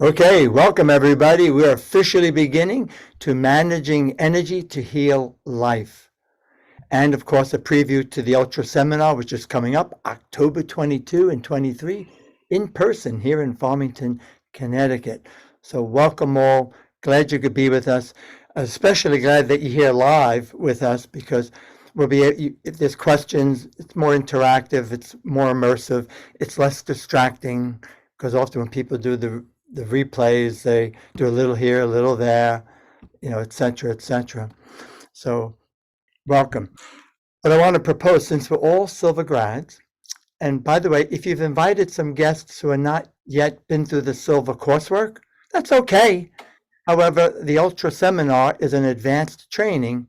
Okay, welcome everybody. We're officially beginning to Managing Energy to Heal Life. And of course, a preview to the Ultra Seminar, which is coming up October 22 and 23 in person here in Farmington, Connecticut. So welcome all. Glad you could be with us. Especially glad that you're here live with us because if there's questions, it's more interactive, it's more immersive, it's less distracting because often when people do the replays, they do a little here, a little there, et cetera, et cetera. So welcome. But I want to propose, since we're all Silva grads, and by the way, if you've invited some guests who are not yet been through the Silva coursework, that's okay. However, the Ultra Seminar is an advanced training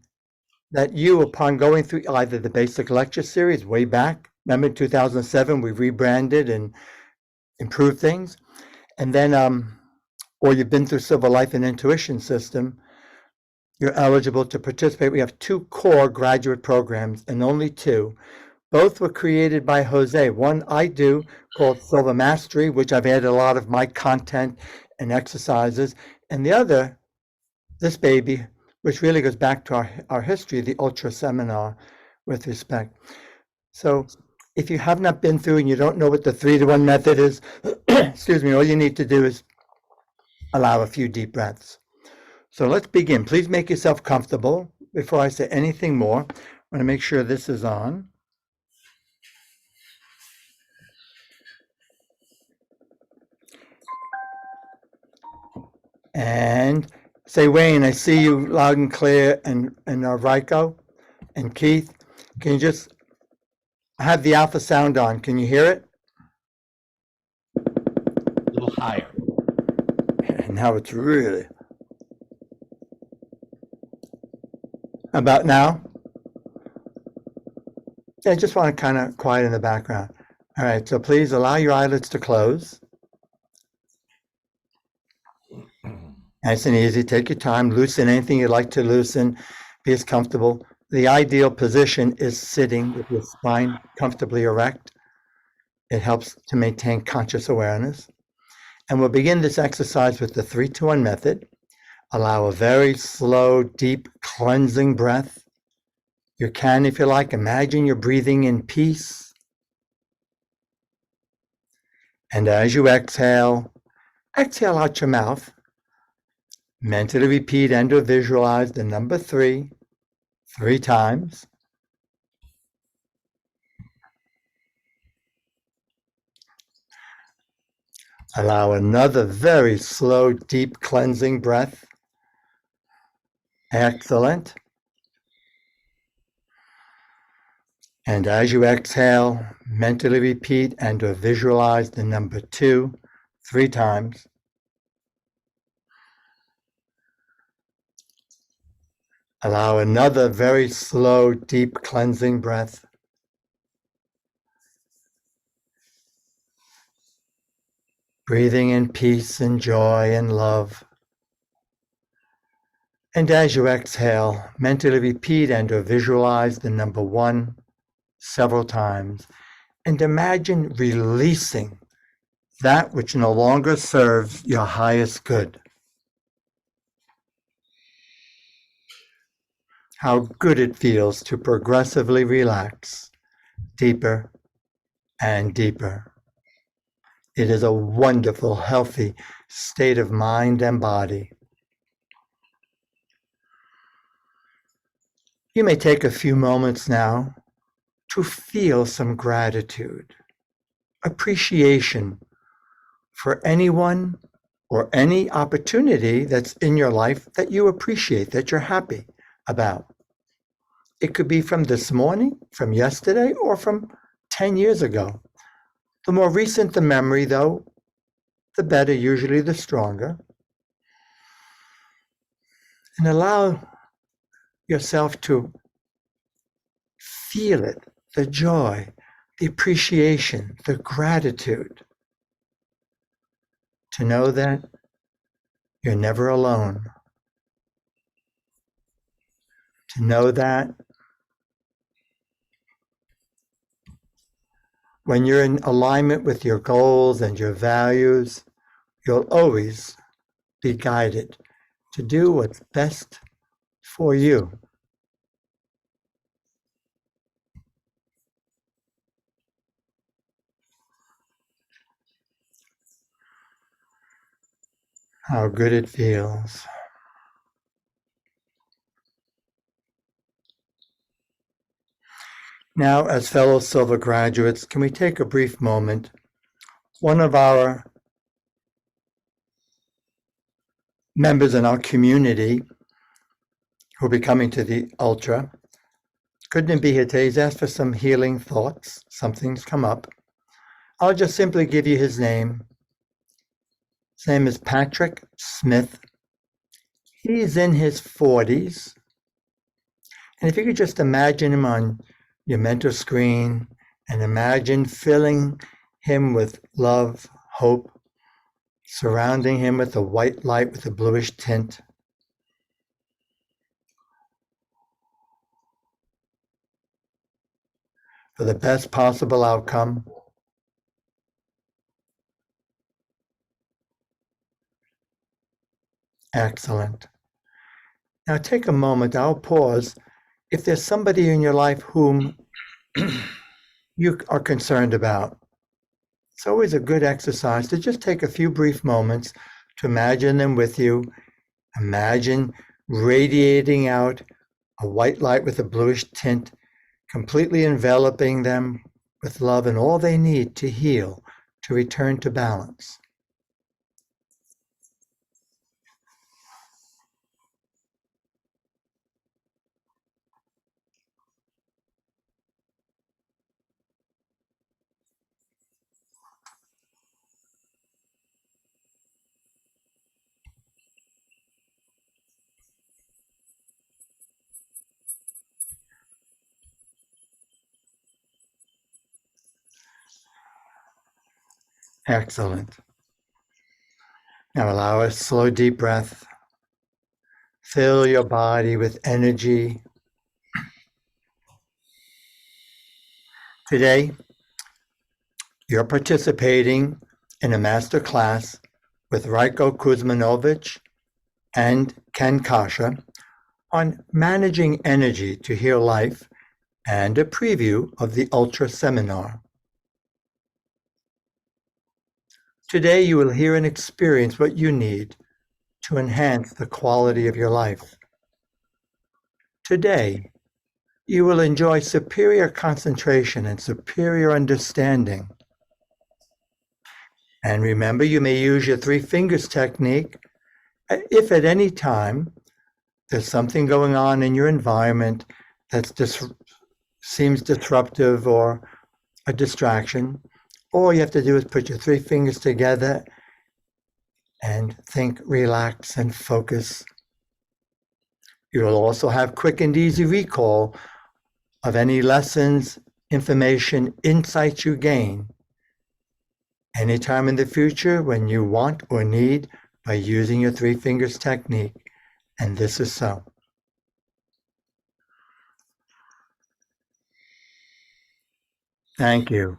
that you, upon going through either the basic lecture series way back, remember in 2007, we rebranded and improved things, and then, or you've been through Silva Life and Intuition System, you're eligible to participate. We have 2 core graduate programs and only 2. Both were created by Jose. One I do called Silva Mastery, which I've added a lot of my content and exercises. And the other, this baby, which really goes back to our history, the Ultra Seminar with respect. So if you have not been through and you don't know what the 3-to-1 method is, excuse me, all you need to do is allow a few deep breaths. So let's begin. Please make yourself comfortable. Before I say anything more, I want to make sure this is on. And say, Wayne, I see you loud and clear, and Raiko and Keith. Can you just have the alpha sound on? Can you hear it? A little higher. And now it's really. About now? I just want to kind of quiet in the background. All right, so please allow your eyelids to close. Nice and easy. Take your time. Loosen anything you'd like to loosen. Be as comfortable. The ideal position is sitting with your spine comfortably erect. It helps to maintain conscious awareness. And we'll begin this exercise with the 3-to-1 method. Allow a very slow, deep, cleansing breath. You can, if you like, imagine you're breathing in peace. And as you exhale, exhale out your mouth. Mentally repeat and or visualize the number 3 times. Allow another very slow, deep cleansing breath. Excellent. And as you exhale, mentally repeat and or visualize the number 2 3 times. Allow another very slow, deep cleansing breath. Breathing in peace and joy and love. And as you exhale, mentally repeat and or visualize the number 1 several times. And imagine releasing that which no longer serves your highest good. How good it feels to progressively relax deeper and deeper. It is a wonderful, healthy state of mind and body. You may take a few moments now to feel some gratitude, appreciation for anyone or any opportunity that's in your life that you appreciate, that you're happy about. It could be from this morning, from yesterday, or from 10 years ago. The more recent the memory, though, the better, usually the stronger. And allow yourself to feel it, the joy, the appreciation, the gratitude. To know that you're never alone. To know that when you're in alignment with your goals and your values, you'll always be guided to do what's best for you. How good it feels. Now, as fellow Silva graduates, can we take a brief moment? One of our members in our community who will be coming to the Ultra couldn't be here today. He's asked for some healing thoughts. Something's come up. I'll just simply give you his name. His name is Patrick Smith. He's in his 40s. And if you could just imagine him on your mental screen and imagine filling him with love, hope, surrounding him with a white light with a bluish tint. For the best possible outcome. Excellent. Now take a moment, I'll pause. If there's somebody in your life whom you are concerned about, it's always a good exercise to just take a few brief moments to imagine them with you. Imagine radiating out a white light with a bluish tint, completely enveloping them with love and all they need to heal, to return to balance. Excellent. Now allow a slow, deep breath. Fill your body with energy. Today, you're participating in a master class with Rajko Kuzmanovic and Ken Coscia on managing energy to heal life and a preview of the Ultra Seminar. Today, you will hear and experience what you need to enhance the quality of your life. Today, you will enjoy superior concentration and superior understanding. And remember, you may use your 3 fingers technique if at any time there's something going on in your environment that seems disruptive or a distraction. All you have to do is put your 3 fingers together and think, relax, and focus. You will also have quick and easy recall of any lessons, information, insights you gain anytime in the future when you want or need by using your 3 fingers technique. And this is so. Thank you.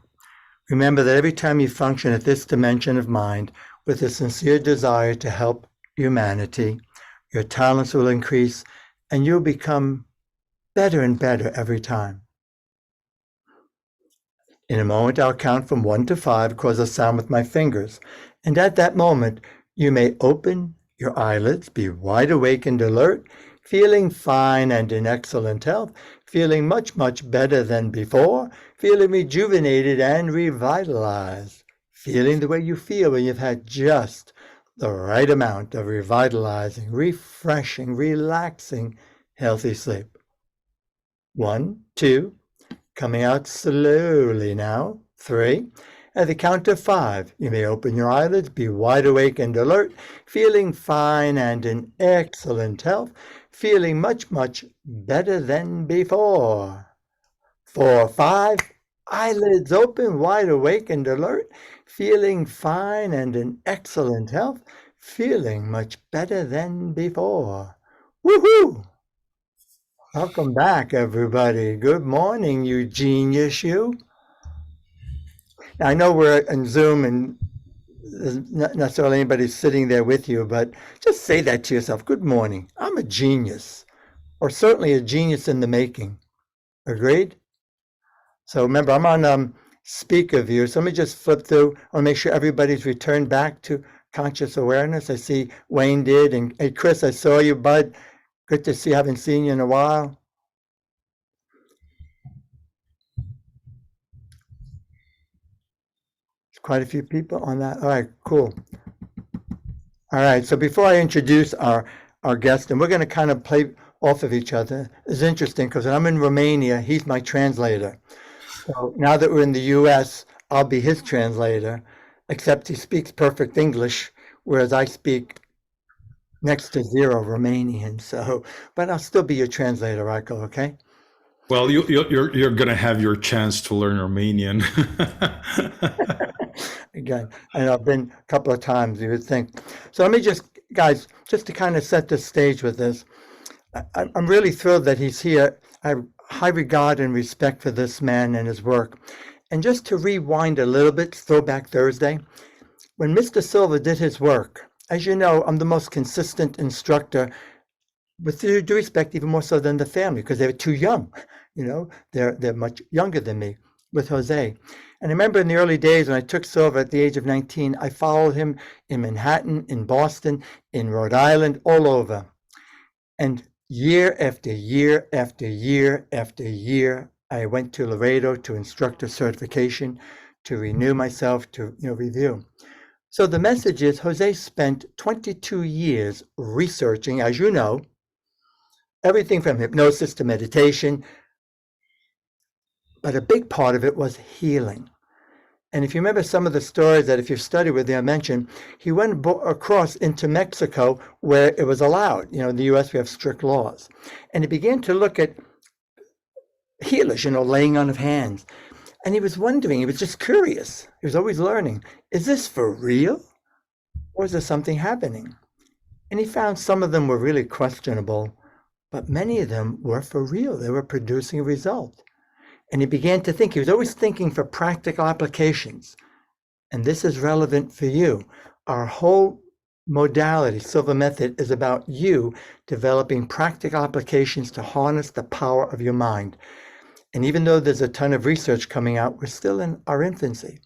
Remember that every time you function at this dimension of mind with a sincere desire to help humanity, your talents will increase and you'll become better and better every time. In a moment, I'll count from 1 to 5, cause a sound with my fingers. And at that moment, you may open your eyelids, be wide awake and alert, feeling fine and in excellent health, feeling much, much better than before, feeling rejuvenated and revitalized, feeling the way you feel when you've had just the right amount of revitalizing, refreshing, relaxing, healthy sleep. 1, 2, coming out slowly now. 3. At the count of 5, you may open your eyelids, be wide awake and alert, feeling fine and in excellent health, feeling much, much better than before. 4, 5, eyelids open, wide awake and alert, feeling fine and in excellent health, feeling much better than before. Woohoo! Welcome back, everybody. Good morning, you genius, you. I know we're in Zoom and there's not necessarily anybody sitting there with you, but just say that to yourself. Good morning. I'm a genius, or certainly a genius in the making. Agreed? So remember, I'm on speaker view. So let me just flip through. I want to make sure everybody's returned back to conscious awareness. I see Wayne did. And hey, Chris, I saw you, bud. Good to see you. Haven't seen you in a while. There's quite a few people on that. All right, cool. All right, so before I introduce our guest, and we're going to kind of play off of each other, it's interesting because when I'm in Romania, he's my translator. So now that we're in the US, I'll be his translator, except he speaks perfect English, whereas I speak next to zero Romanian. So, but I'll still be your translator, Rako, okay? Well, you're going to have your chance to learn Romanian. Again, and I've been a couple of times, you would think. So let me just, guys, just to kind of set the stage with this, I'm really thrilled that he's here. I have high regard and respect for this man and his work. And just to rewind a little bit, Throwback Thursday, when Mr. Silva did his work, as you know, I'm the most consistent instructor, with due respect, even more so than the family, because they were too young. You know, they're much younger than me with Jose. And I remember in the early days when I took Silva at the age of 19, I followed him in Manhattan, in Boston, in Rhode Island, all over. And year after year after year after year, I went to Laredo to instructor certification, to renew myself, to review. So the message is Jose spent 22 years researching, as you know, everything from hypnosis to meditation, but a big part of it was healing. And if you remember some of the stories that if you've studied with him, I mentioned, he went across into Mexico where it was allowed. You know, in the US, we have strict laws. And he began to look at healers, laying on of hands. And he was wondering, he was just curious. He was always learning, is this for real? Or is there something happening? And he found some of them were really questionable, but many of them were for real. They were producing a result. And he began to think, he was always thinking for practical applications. And this is relevant for you. Our whole modality, Silva Method, is about you developing practical applications to harness the power of your mind. And even though there's a ton of research coming out, we're still in our infancy.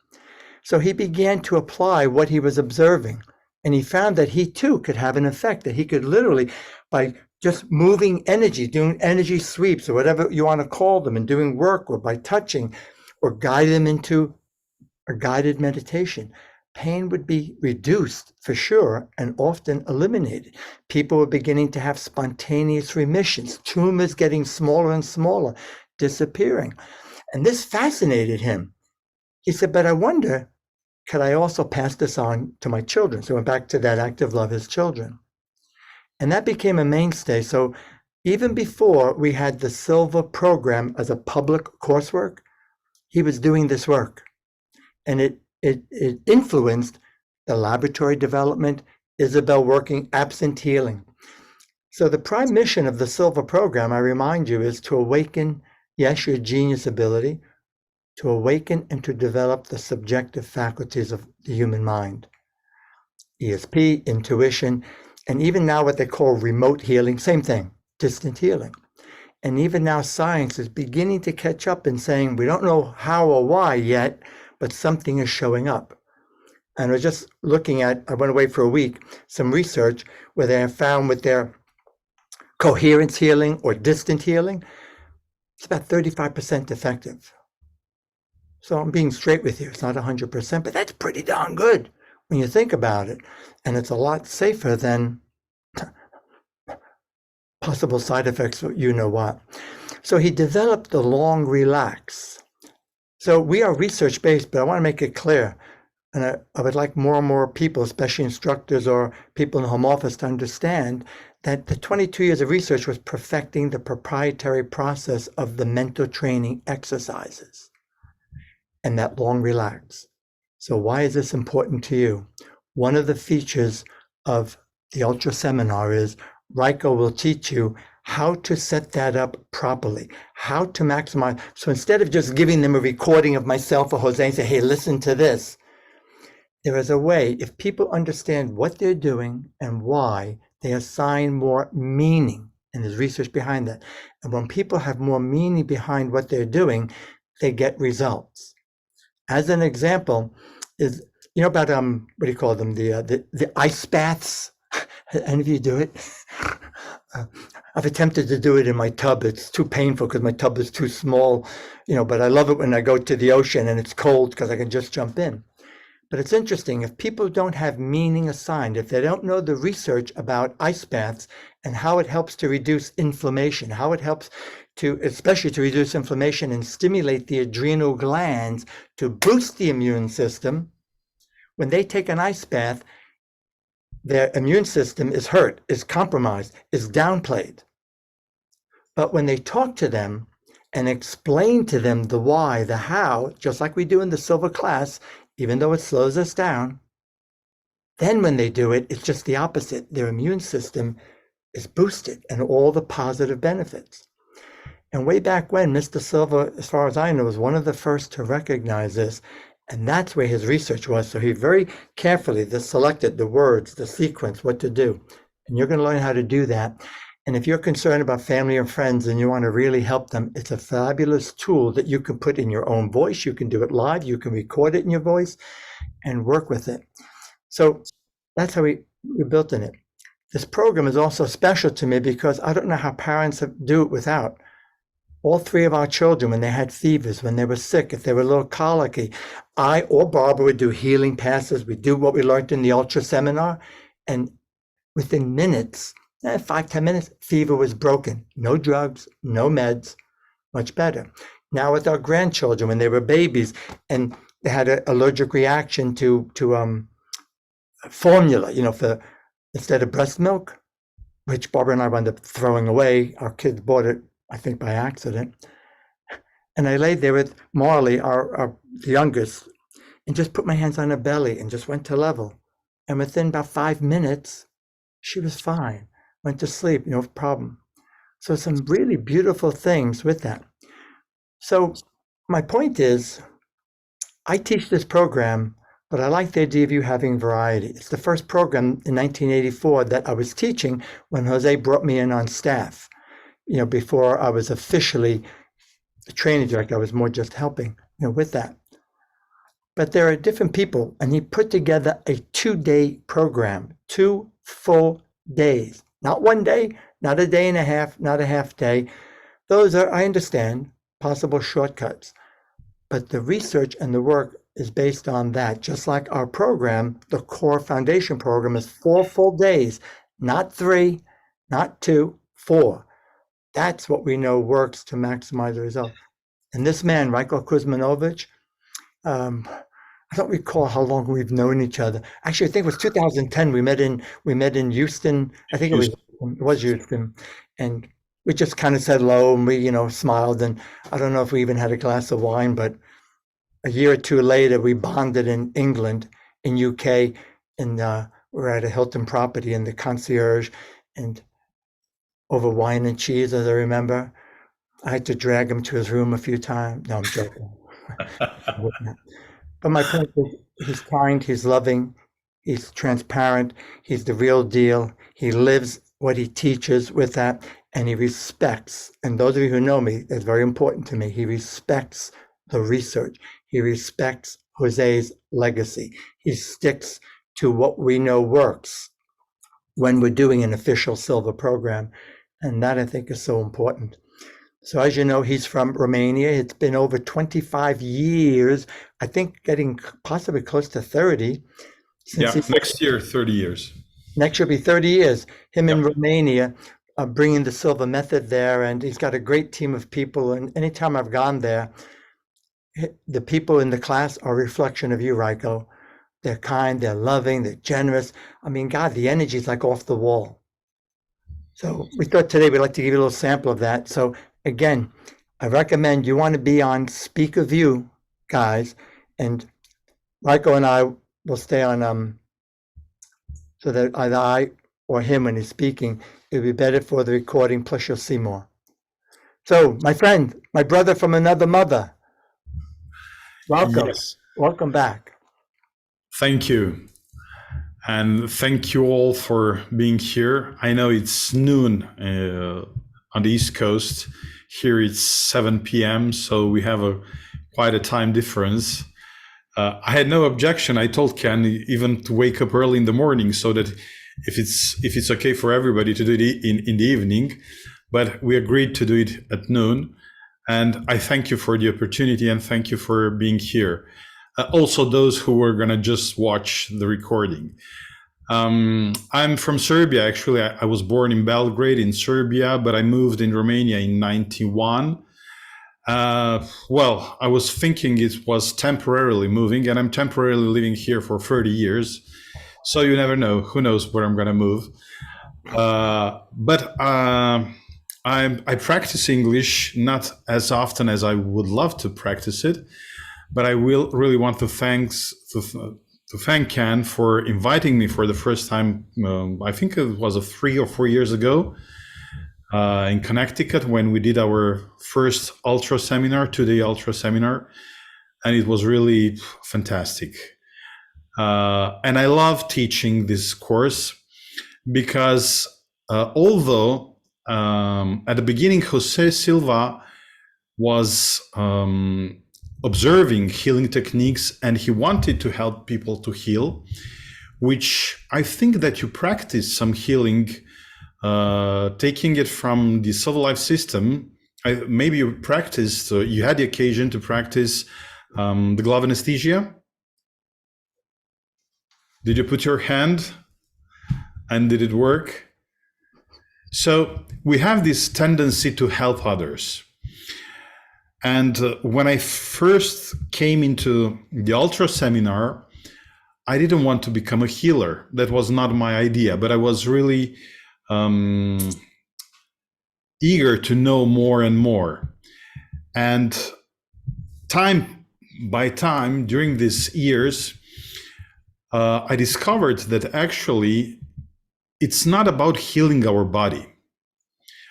So he began to apply what he was observing. And he found that he too could have an effect, that he could literally, by just moving energy, doing energy sweeps or whatever you want to call them, and doing work or by touching or guide them into a guided meditation, pain would be reduced for sure and often eliminated. People were beginning to have spontaneous remissions, tumors getting smaller and smaller, disappearing. And this fascinated him. He said, but I wonder, could I also pass this on to my children? So he went back to that active love, his children. And that became a mainstay. So even before we had the Silva program as a public coursework, he was doing this work. And it influenced the laboratory development, Isabel working, absent healing. So the prime mission of the Silva program, I remind you, is to awaken, yes, your genius ability, to awaken and to develop the subjective faculties of the human mind. ESP, intuition, and even now what they call remote healing, same thing, distant healing. And even now science is beginning to catch up and saying, we don't know how or why yet, but something is showing up. And I was just looking at, I went away for a week, some research where they have found with their coherence healing or distant healing, it's about 35% effective. So I'm being straight with you, it's not 100%, but that's pretty darn good when you think about it. And it's a lot safer than possible side effects, you know what. So he developed the long relax. So we are research-based, but I want to make it clear, and I would like more and more people, especially instructors or people in the home office, to understand that the 22 years of research was perfecting the proprietary process of the mental training exercises and that long relax. So why is this important to you? One of the features of the Ultra Seminar is Raiko will teach you how to set that up properly, how to maximize. So instead of just giving them a recording of myself or Jose and say, hey, listen to this, there is a way, if people understand what they're doing and why, they assign more meaning. And there's research behind that. And when people have more meaning behind what they're doing, they get results. As an example, is about what do you call them? The ice baths. Any of you do it? I've attempted to do it in my tub. It's too painful because my tub is too small, but I love it when I go to the ocean and it's cold because I can just jump in. But it's interesting, if people don't have meaning assigned, if they don't know the research about ice baths and how it helps to reduce inflammation, how it helps especially to reduce inflammation and stimulate the adrenal glands to boost the immune system, when they take an ice bath, their immune system is hurt, is compromised, is downplayed. But when they talk to them and explain to them the why, the how, just like we do in the Silva class, even though it slows us down, then when they do it, it's just the opposite. Their immune system is boosted and all the positive benefits. And way back when, Mr. Silva, as far as I know, was one of the first to recognize this. And that's where his research was. So he very carefully selected the words, the sequence, what to do. And you're going to learn how to do that. And if you're concerned about family or friends and you want to really help them, it's a fabulous tool that you can put in your own voice. You can do it live. You can record it in your voice and work with it. So that's how we built in it. This program is also special to me because I don't know how parents do it without. All three of our children, when they had fevers, when they were sick, if they were a little colicky, I or Barbara would do healing passes. We'd do what we learned in the Ultra seminar. And within minutes, 5-10 minutes, fever was broken. No drugs, no meds, much better. Now with our grandchildren, when they were babies and they had an allergic reaction to formula, for instead of breast milk, which Barbara and I wound up throwing away. Our kids bought it, I think, by accident. And I laid there with Marley, the youngest, and just put my hands on her belly and just went to level. And within about 5 minutes, she was fine. Went to sleep, no problem. So some really beautiful things with that. So my point is, I teach this program, but I like the idea of you having variety. It's the first program in 1984 that I was teaching when Jose brought me in on staff. Before I was officially the training director, I was more just helping, with that. But there are different people, and he put together a 2-day program, 2 full days, not 1 day, not a day and a half, not a half day. Those are, I understand, possible shortcuts. But the research and the work is based on that. Just like our program, the core foundation program is 4 full days, not 3, not 2, 4. That's what we know works to maximize the result. And this man, Rajko Kuzmanovic, I don't recall how long we've known each other. Actually, I think it was 2010. We met in Houston. I think it was Houston, and we just kind of said hello and we smiled. And I don't know if we even had a glass of wine, but a year or two later, we bonded in England, in UK, and we're at a Hilton property in the concierge, and over wine and cheese, as I remember. I had to drag him to his room a few times. No, I'm joking. But my point is, he's kind, he's loving, he's transparent, he's the real deal. He lives what he teaches with that, and he respects. And those of you who know me, it's very important to me. He respects the research. He respects Jose's legacy. He sticks to what we know works when we're doing an official Silva program. And that, I think, is so important. So as you know, he's from Romania. It's been over 25 years, I think getting possibly close to 30. Next year, 30 years. Next year will be 30 years. Him in Romania, bringing the Silva Method there. And he's got a great team of people. And anytime I've gone there, the people in the class are a reflection of you, Rajko. They're kind, they're loving, they're generous. I mean, God, the energy is like off the wall. So we thought today we'd like to give you a little sample of that. So again, I recommend you want to be on Speaker View, guys, and Rajko and I will stay on so that either I or him, when he's speaking, it'll be better for the recording, plus you'll see more. So my friend, my brother from another mother, welcome. Yes. Welcome back. Thank you. And thank you all for being here. I know it's noon on the East Coast. Here it's 7 p.m., so we have quite a time difference. I had no objection. I told Ken even to wake up early in the morning so that if it's okay for everybody to do it in the evening, but we agreed to do it at noon. And I thank you for the opportunity and thank you for being here. Also, those who were going to just watch the recording. I'm from Serbia, actually. I was born in Belgrade in Serbia, but I moved in Romania in 91. Well, I was thinking it was temporarily moving, and I'm temporarily living here for 30 years. So you never know. Who knows where I'm going to move? But I practice English not as often as I would love to practice it, but I will really want to thank Ken for inviting me for the first time. I think it was 3 or 4 years ago in Connecticut when we did our first Ultra seminar, 2-day Ultra seminar, and it was really fantastic. And I love teaching this course because although at the beginning Jose Silva was observing healing techniques and he wanted to help people to heal, which I think that you practice some healing, taking it from the Silva Life System. Maybe you practiced, you had the occasion to practice the glove anesthesia. Did you put your hand and did it work? So we have this tendency to help others. And when I first came into the Ultra seminar, I didn't want to become a healer. That was not my idea, but I was really eager to know more and more. And time by time, during these years, I discovered that actually it's not about healing our body.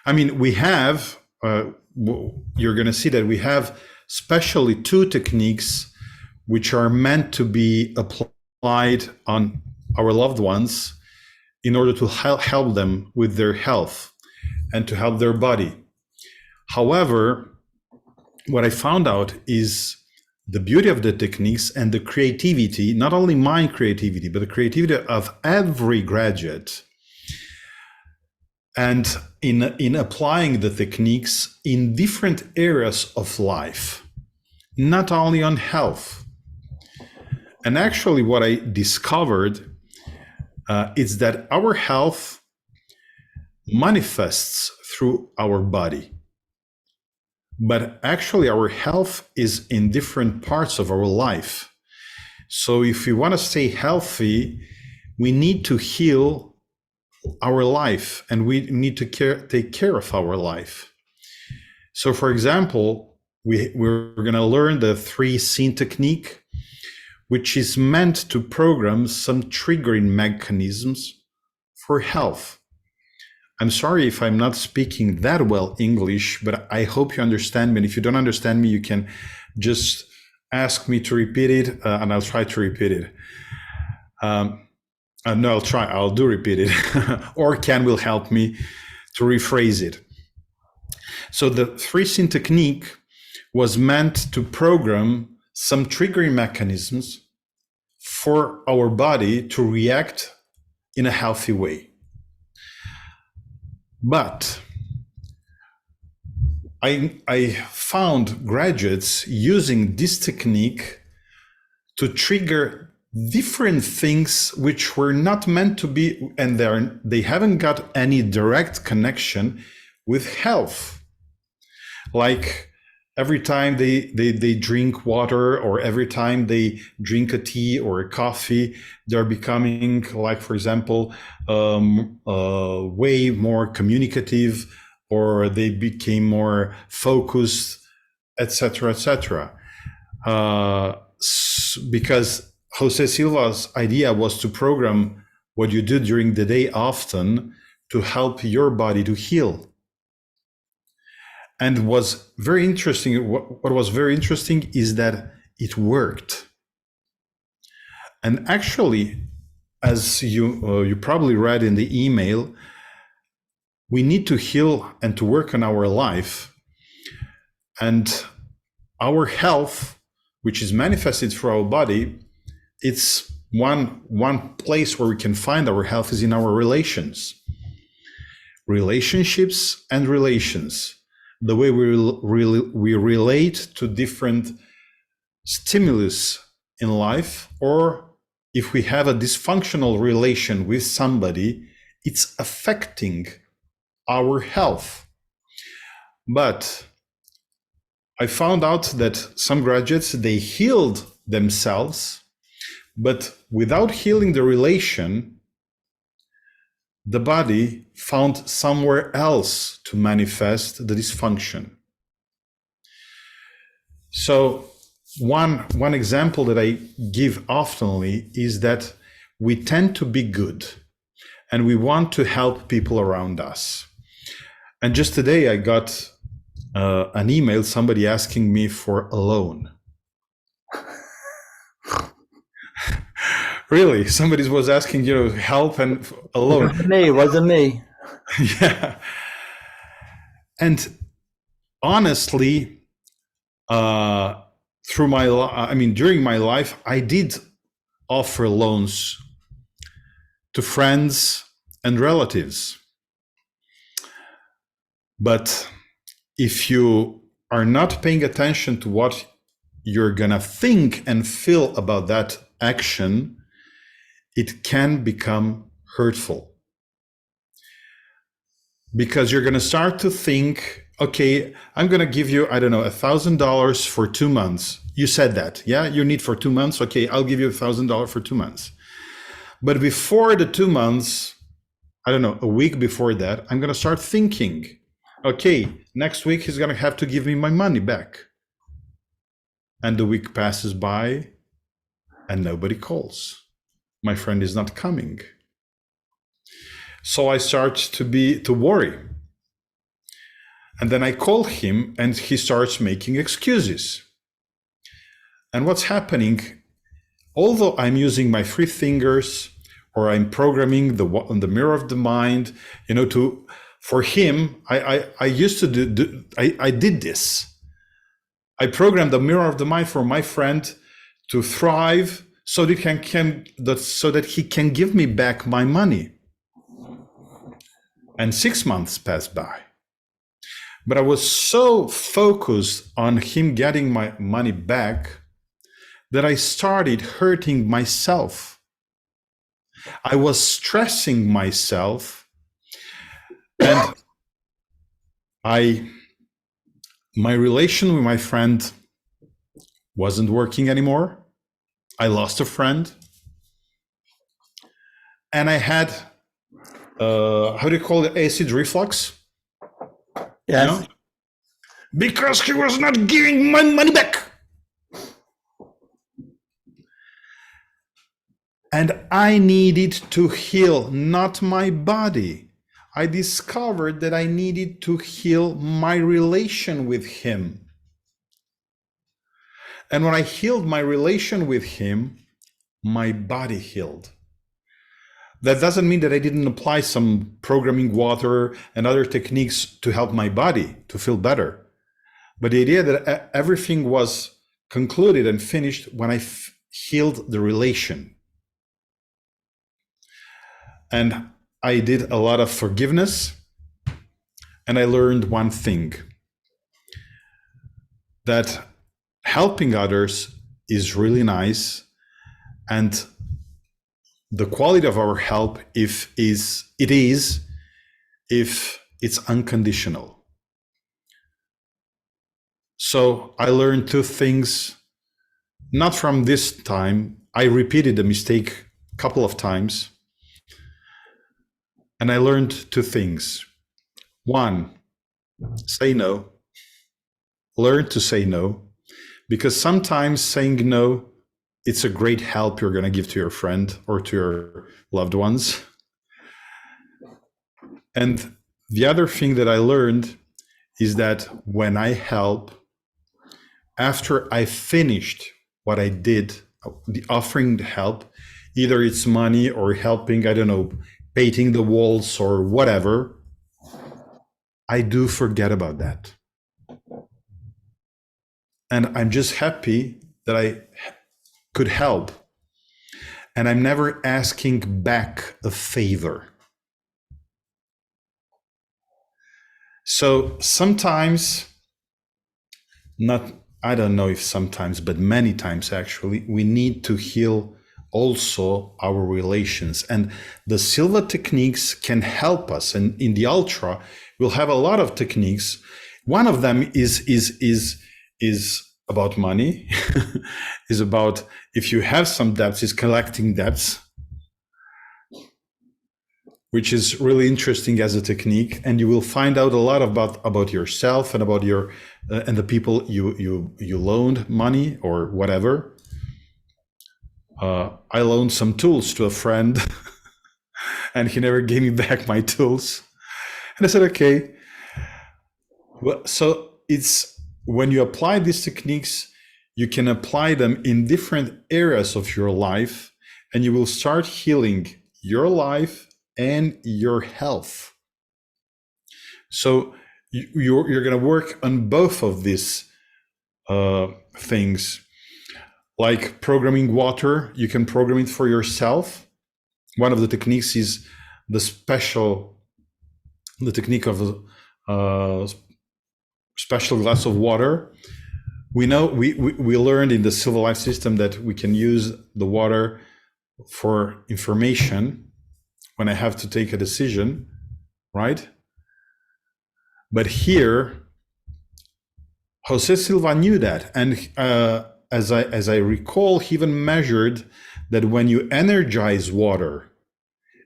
I mean, we have, you're going to see that we have specially 2 techniques which are meant to be applied on our loved ones in order to help them with their health and to help their body. However, what I found out is the beauty of the techniques and the creativity, not only my creativity, but the creativity of every graduate. And in applying the techniques in different areas of life, not only on health. And actually what I discovered is that our health manifests through our body. But actually our health is in different parts of our life. So if we want to stay healthy, we need to heal our life and we need to take care of our life. So for example, we're going to learn the 3 scene technique, which is meant to program some triggering mechanisms for health. I'm sorry if I'm not speaking that well English, but I hope you understand me. And if you don't understand me, you can just ask me to repeat it and I'll try to repeat it. No, I'll do repeat it. Or Ken will help me to rephrase it. So the 3 scene technique was meant to program some triggering mechanisms for our body to react in a healthy way. But I found graduates using this technique to trigger different things which were not meant to be, and they haven't got any direct connection with health. Like every time they drink water, or every time they drink a tea or a coffee, they're becoming, like, for example, way more communicative, or they became more focused, etc., etc. Because Jose Silva's idea was to program what you do during the day often to help your body to heal. And was very interesting. What was very interesting is that it worked. And actually, as you probably read in the email, we need to heal and to work on our life. And our health, which is manifested through our body, it's one place where we can find our health is in our relationships and relations, the way we relate to different stimulus in life, or if we have a dysfunctional relation with somebody, it's affecting our health. But I found out that some graduates, they healed themselves, but without healing the relation, the body found somewhere else to manifest the dysfunction. So one example that I give oftenly is that we tend to be good and we want to help people around us. And just today I got an email, somebody asking me for a loan. Really, somebody was asking, help and a loan. It wasn't me. Yeah. And honestly, during my life, I did offer loans to friends and relatives. But if you are not paying attention to what you're gonna think and feel about that action, it can become hurtful. Because you're gonna start to think, okay, I'm gonna give you, I don't know, $1,000 for 2 months. You said that, yeah? You need for 2 months? Okay, I'll give you $1,000 for 2 months. But before the 2 months, I don't know, a week before that, I'm gonna start thinking, okay, next week he's gonna have to give me my money back. And the week passes by and nobody calls. My friend is not coming. So I start to worry. And then I call him and he starts making excuses. And what's happening, although I'm using my 3 fingers or I'm programming the mirror of the mind, for him, I used to I did this. I programmed the mirror of the mind for my friend to thrive so that he can give me back my money. And 6 months passed by. But I was so focused on him getting my money back that I started hurting myself. I was stressing myself, and my relation with my friend wasn't working anymore. I lost a friend, and I had how do you call it, acid reflux? Yes. Because he was not giving my money back. And I needed to heal, not my body. I discovered that I needed to heal my relation with him. And when I healed my relation with him, my body healed. That doesn't mean that I didn't apply some programming water and other techniques to help my body to feel better. But the idea that everything was concluded and finished when I healed the relation. And I did a lot of forgiveness, and I learned one thing, that helping others is really nice, and the quality of our help if it's unconditional. So I learned 2 things, not from this time. I repeated the mistake a couple of times. And I learned 2 things. 1, say no. Learn to say no, because sometimes saying no, it's a great help you're going to give to your friend or to your loved ones. And the other thing that I learned is that when I help, after I finished what I did, the offering the help, either it's money or helping, I don't know, painting the walls or whatever, I do forget about that. And I'm just happy that I could help. And I'm never asking back a favor. So sometimes, not, I don't know if sometimes, but many times actually, we need to heal also our relations. And the Silva techniques can help us. And in the Ultra, we'll have a lot of techniques. One of them is about money, is about if you have some debts, is collecting debts, which is really interesting as a technique, and you will find out a lot about yourself and about your and the people you loaned money or whatever. I loaned some tools to a friend, and he never gave me back my tools, and I said, okay. Well, so it's when you apply these techniques, you can apply them in different areas of your life, and you will start healing your life and your health. So you're going to work on both of these things. Like programming water, you can program it for yourself. One of the techniques is the technique of a special glass of water. We know we learned in the Silva Life System that we can use the water for information when I have to take a decision, right? But here, Jose Silva knew that, and as I recall, he even measured that when you energize water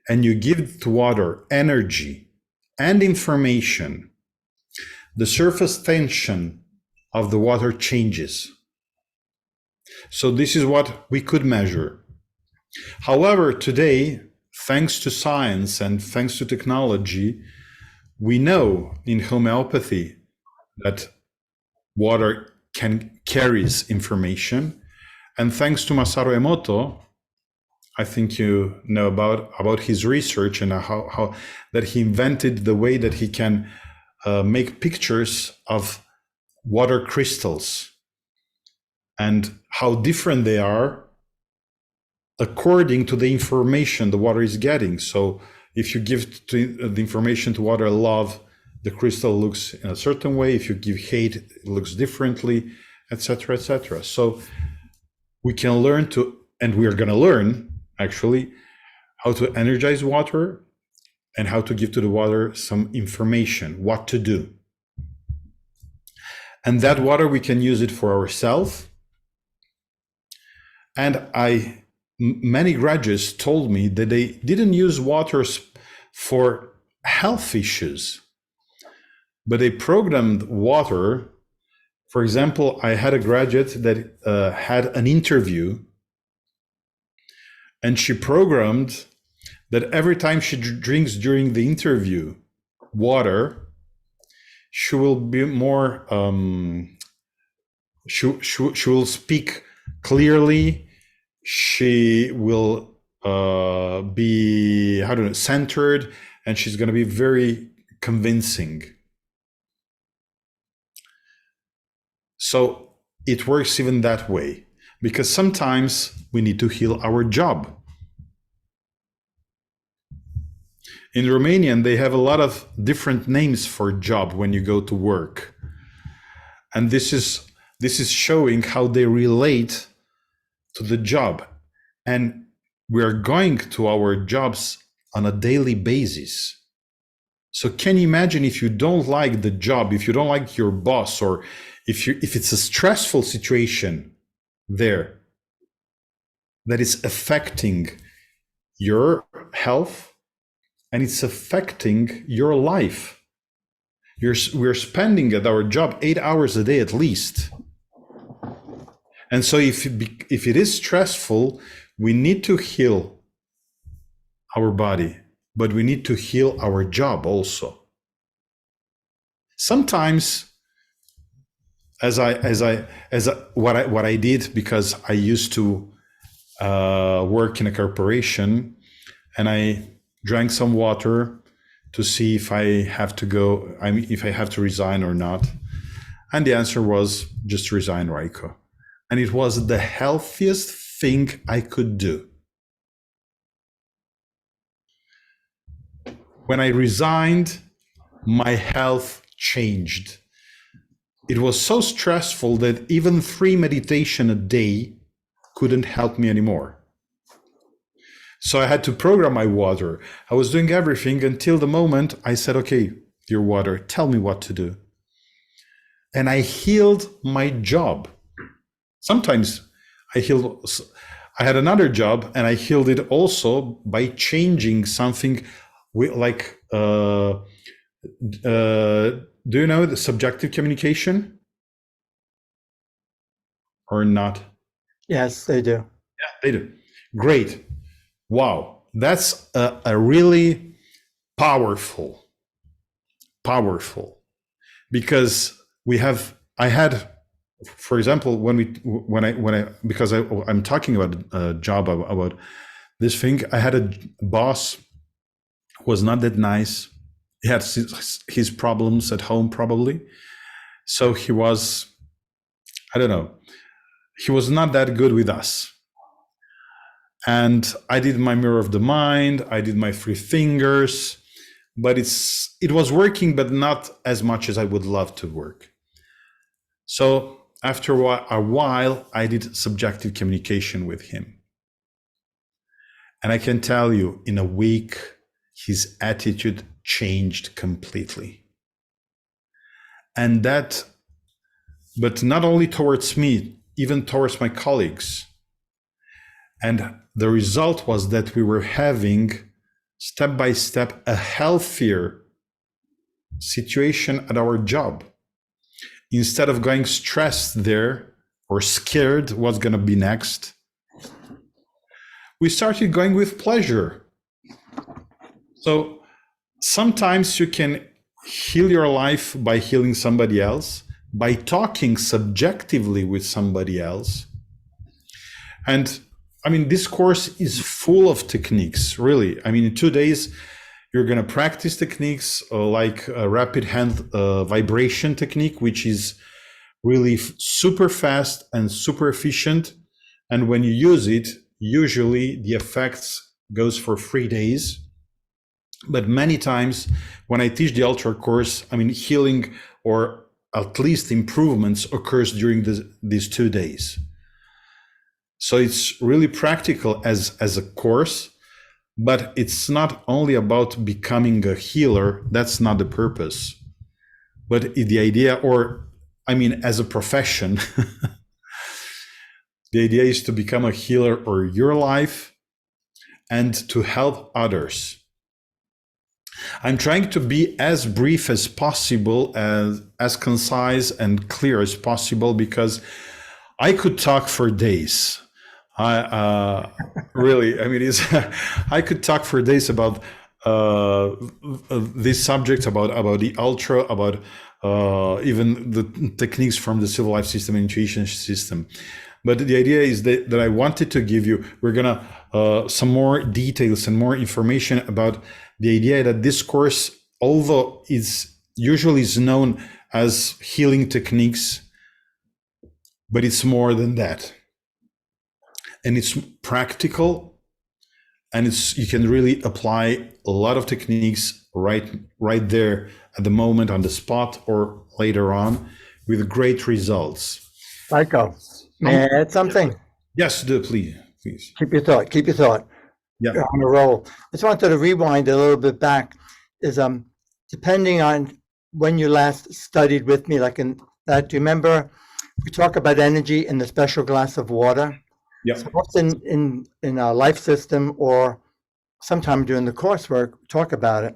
and you give to water energy and information, the surface tension of the water changes. So this is what we could measure. However, today, thanks to science and thanks to technology, we know in homeopathy that water carries information. And thanks to Masaru Emoto, I think you know about his research and how that he invented the way that he can make pictures of water crystals and how different they are according to the information the water is getting. So if you give the information to water love, the crystal looks in a certain way. If you give hate, it looks differently, etc., etc. So we can learn to, and we are going to learn actually, how to energize water and how to give to the water some information, what to do. And that water, we can use it for ourselves. And many graduates told me that they didn't use waters for health issues, but they programmed water. For example, I had a graduate that had an interview, and she programmed that every time she drinks during the interview water, she will be more, she will speak clearly. She will be, centered, and she's going to be very convincing. So it works even that way, because sometimes we need to heal our job. In Romanian, they have a lot of different names for job when you go to work. And this is showing how they relate to the job. And we are going to our jobs on a daily basis. So can you imagine if you don't like the job, if you don't like your boss, or if it's a stressful situation there that is affecting your health and it's affecting your life. We're spending at our job 8 hours a day at least. And so if it is stressful, we need to heal our body, but we need to heal our job also. Sometimes, what I did, because I used to work in a corporation, and I drank some water to see if I have to go, if I have to resign or not. And the answer was just resign, Raiko. And it was the healthiest thing I could do. When I resigned, my health changed. It was so stressful that even 3 meditation a day couldn't help me anymore. So I had to program my water. I was doing everything until the moment I said, okay, dear water, tell me what to do. And I healed my job. Sometimes I had another job and I healed it also by changing something like, do you know the subjective communication or not? Yes, they do. Yeah, they do. Great. Wow. That's a really powerful, because I had, for example, because I'm talking about a job about this thing, I had a boss who was not that nice. He had his problems at home probably. So he was, I don't know, he was not that good with us. And I did my mirror of the mind, I did my 3 fingers, but it was working, but not as much as I would love to work. So after a while, I did subjective communication with him. And I can tell you, in a week, his attitude changed completely. And that, but not only towards me, even towards my colleagues. And the result was that we were having, step by step, a healthier situation at our job. Instead of going stressed there or scared what's going to be next, we started going with pleasure. So sometimes you can heal your life by healing somebody else, by talking subjectively with somebody else. And I mean, this course is full of techniques, really. I mean, in 2 days, you're going to practice techniques like a rapid hand vibration technique, which is really super fast and super efficient. And when you use it, usually the effects goes for 3 days. But many times when I teach the Ultra course, I mean, healing or at least improvements occurs during these 2 days. So it's really practical as a course, but it's not only about becoming a healer. That's not the purpose. But the idea, or I mean, as a profession, the idea is to become a healer for your life and to help others. I'm trying to be as brief as possible, as concise and clear as possible, because I could talk for days. Really, I mean, I could talk for days about these subjects, about the Ultra, about even the techniques from the Silva Life System, Intuition System. But the idea is that I wanted to give you, we're gonna some more details and more information about the idea that this course, although it's usually is known as healing techniques, but it's more than that. And it's practical, and you can really apply a lot of techniques right there at the moment, on the spot, or later on, with great results. Michael, may I add something? Yes, please. Keep your thought. Yeah. You're on a roll. I just wanted to rewind a little bit back. Is depending on when you last studied with me, like in that, do you remember we talk about energy in the special glass of water? Yeah. So often in our life system, or sometime during the coursework, talk about it.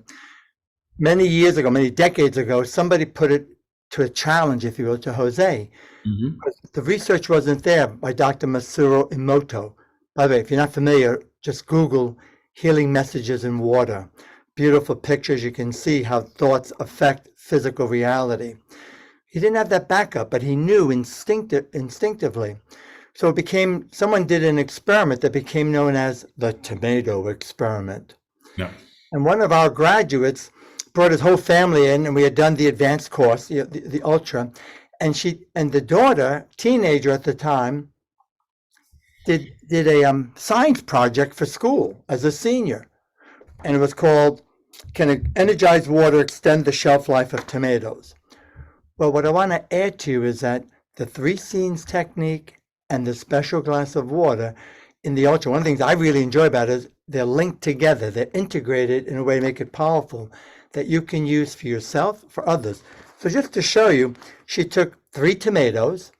Many years ago, many decades ago, somebody put it to a challenge, if you will, to Jose. Mm-hmm. The research wasn't there by Dr. Masaru Emoto. By the way, if you're not familiar, just Google healing messages in water. Beautiful pictures. You can see how thoughts affect physical reality. He didn't have that backup, but he knew instinctively. So someone did an experiment that became known as the tomato experiment. Yeah. And one of our graduates brought his whole family in, and we had done the advanced course, the ultra, and the daughter, teenager at the time, did a science project for school as a senior, and it was called "Can Energized Water Extend the Shelf Life of Tomatoes?" Well, what I want to add to you is that the 3 scenes technique and the special glass of water in the ultra, one of the things I really enjoy about it is they're linked together, they're integrated in a way to make it powerful that you can use for yourself, for others. So just to show you, she took 3 tomatoes.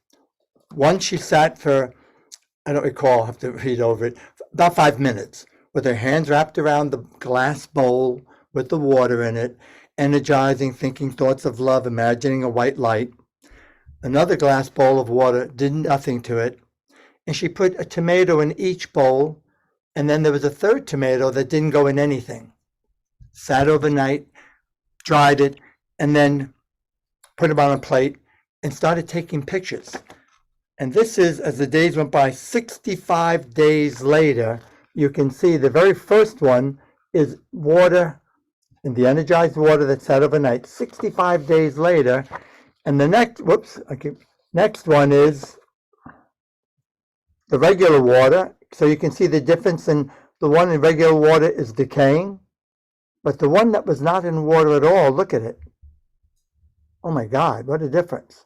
One she sat for, I don't recall, I have to read over it, about 5 minutes with her hands wrapped around the glass bowl with the water in it, energizing, thinking thoughts of love, imagining a white light. Another glass bowl of water, did nothing to it. And she put a tomato in each bowl, and then there was a third tomato that didn't go in anything. Sat overnight, dried it, and then put them on a plate and started taking pictures. And this is, as the days went by, 65 days later, you can see the very first one is water, and the energized water that sat overnight, 65 days later. And the next one is the regular water. So you can see the difference in the one in regular water is decaying, but the one that was not in water at all, look at it. Oh my God, what a difference.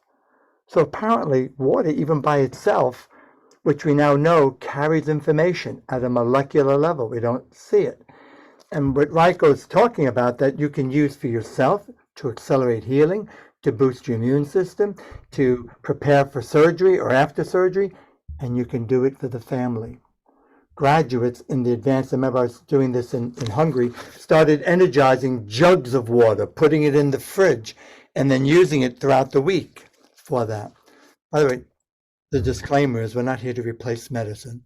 So apparently water, even by itself, which we now know carries information at a molecular level. We don't see it. And what Raiko's talking about that you can use for yourself to accelerate healing, to boost your immune system, to prepare for surgery or after surgery, and you can do it for the family. Graduates in the advanced, I remember I was doing this in Hungary, started energizing jugs of water, putting it in the fridge, and then using it throughout the week for that. By the way, the disclaimer is we're not here to replace medicine.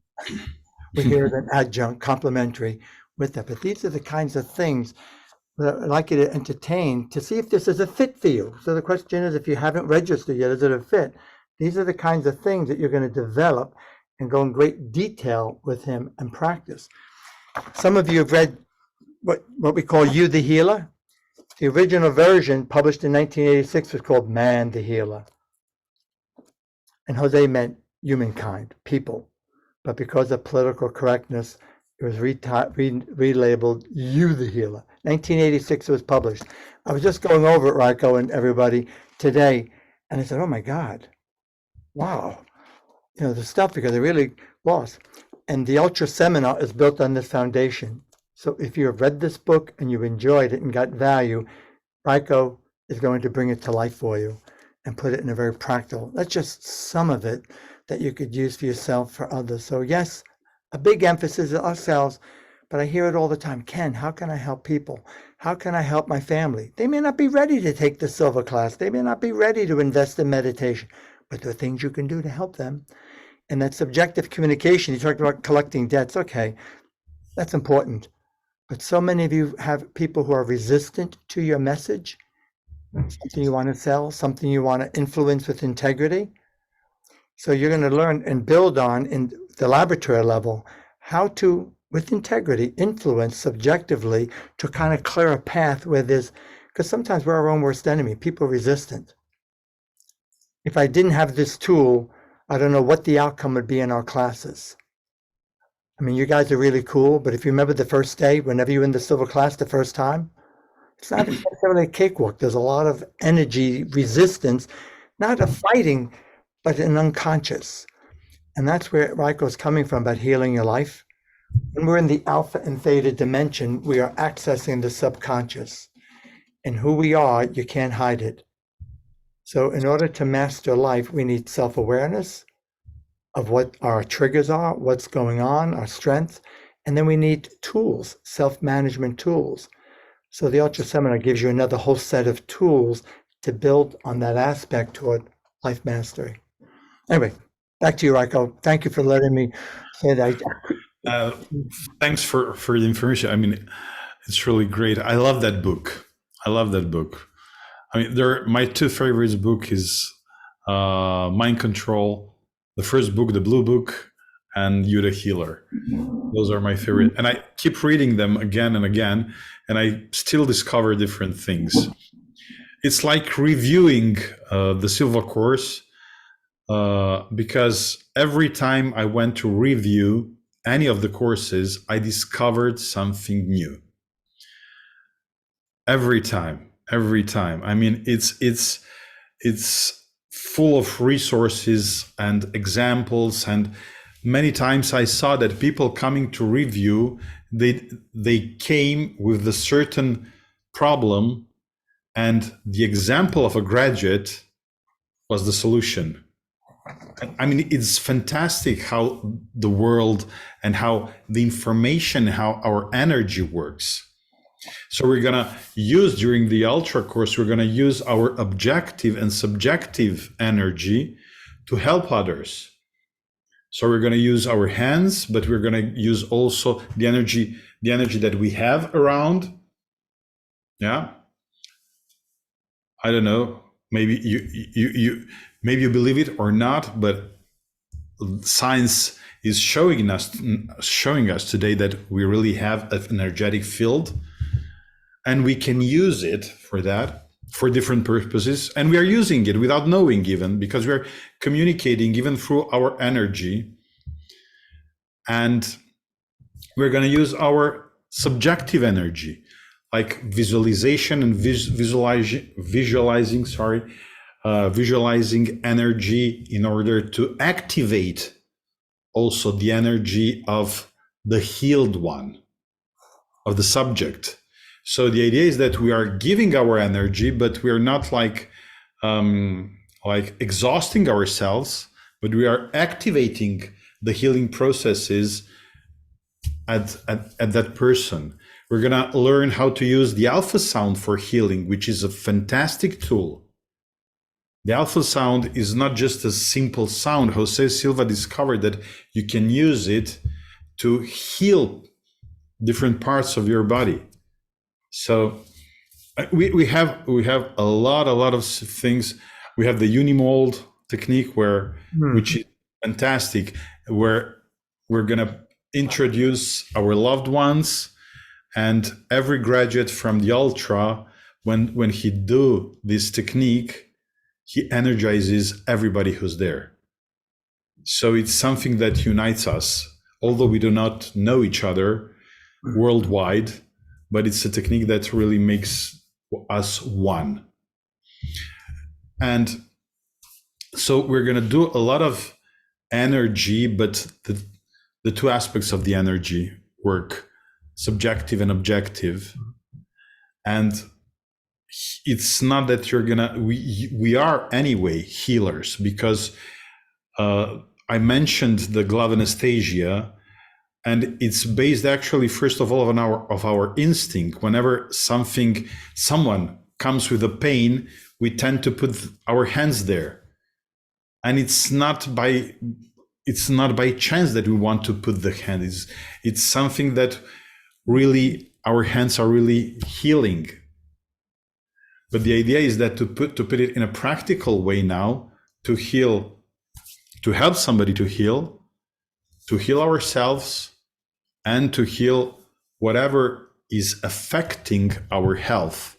We're here as an adjunct, complementary with that. But these are the kinds of things that I'd like you to entertain to see if this is a fit for you. So the question is, if you haven't registered yet, is it a fit? These are the kinds of things that you're going to develop and go in great detail with him and practice. Some of you have read what we call You the Healer. The original version, published in 1986, was called Man the Healer. And Jose meant humankind, people. But because of political correctness, it was relabeled You the Healer. 1986 it was published. I was just going over it, Raiko and everybody, today, and I said, oh my God, wow. You know, the stuff, because I really lost. And the Ultra Seminar is built on this foundation. So if you have read this book and you enjoyed it and got value, Raiko is going to bring it to life for you and put it in a very practical. That's just some of it that you could use for yourself, for others. So yes, a big emphasis on ourselves, but I hear it all the time. Ken, how can I help people? How can I help my family? They may not be ready to take the Silva class. They may not be ready to invest in meditation, but there are things you can do to help them. And that subjective communication, you talked about collecting debts. Okay, that's important. But so many of you have people who are resistant to your message, something you want to sell, something you want to influence with integrity. So you're going to learn and build on in the laboratory level how to, with integrity, influence subjectively to kind of clear a path where there's, because sometimes we're our own worst enemy, people are resistant. If I didn't have this tool, I don't know what the outcome would be in our classes. I mean, you guys are really cool, but if you remember the first day, whenever you were in the Silva class the first time, it's not necessarily a cakewalk. There's a lot of energy resistance, not a fighting, but an unconscious. And that's where Raiko's coming from about healing your life. When we're in the alpha and theta dimension, we are accessing the subconscious. And who we are, you can't hide it. So in order to master life, we need self-awareness of what our triggers are, what's going on, our strengths, and then we need tools, self-management tools. So the Ultra Seminar gives you another whole set of tools to build on that aspect toward life mastery. Anyway, back to you, Raiko. Thank you for letting me say that. Thanks for the information. I mean, it's really great. I love that book. I mean, my two favorite book is Mind Control the first book, the Blue Book, and You the Healer. Those are my favorite. And I keep reading them again and again, and I still discover different things. It's like reviewing the Silva course, because every time I went to review any of the courses, I discovered something new. Every time. I mean, it's full of resources and examples, and many times I saw that people coming to review, they came with a certain problem, and the example of a graduate was the solution. I mean, it's fantastic how the world and how the information, how our energy works. So we're going to use, during the Ultra course, we're going to use our objective and subjective energy to help others. So we're going to use our hands, but we're going to use also the energy that we have around. Yeah. I don't know. Maybe you believe it or not, but science is showing us today that we really have an energetic field, and we can use it for that, for different purposes. And we are using it without knowing, even, because we're communicating even through our energy. And we're going to use our subjective energy, like visualization and visualizing energy, in order to activate also the energy of the healed one, of the subject. So the idea is that we are giving our energy, but we are not like exhausting ourselves, but we are activating the healing processes at that person. We're going to learn how to use the alpha sound for healing, which is a fantastic tool. The alpha sound is not just a simple sound. Jose Silva discovered that you can use it to heal different parts of your body. So we have a lot of things. We have the unimold technique, which is fantastic, where we're going to introduce our loved ones, and every graduate from the Ultra, when he do this technique, he energizes everybody who's there. So it's something that unites us, although we do not know each other worldwide, but it's a technique that really makes us one. And so we're going to do a lot of energy, but the two aspects of the energy work, subjective and objective. And it's not that you're gonna, we are anyway healers, because I mentioned the glove anesthesia, and it's based actually, first of all, on our instinct. Whenever someone comes with a pain, we tend to put our hands there, and it's not by chance that we want to put the hand. It's something that really, our hands are really healing. But the idea is that to put it in a practical way now, to heal, to help somebody to heal ourselves, and to heal whatever is affecting our health.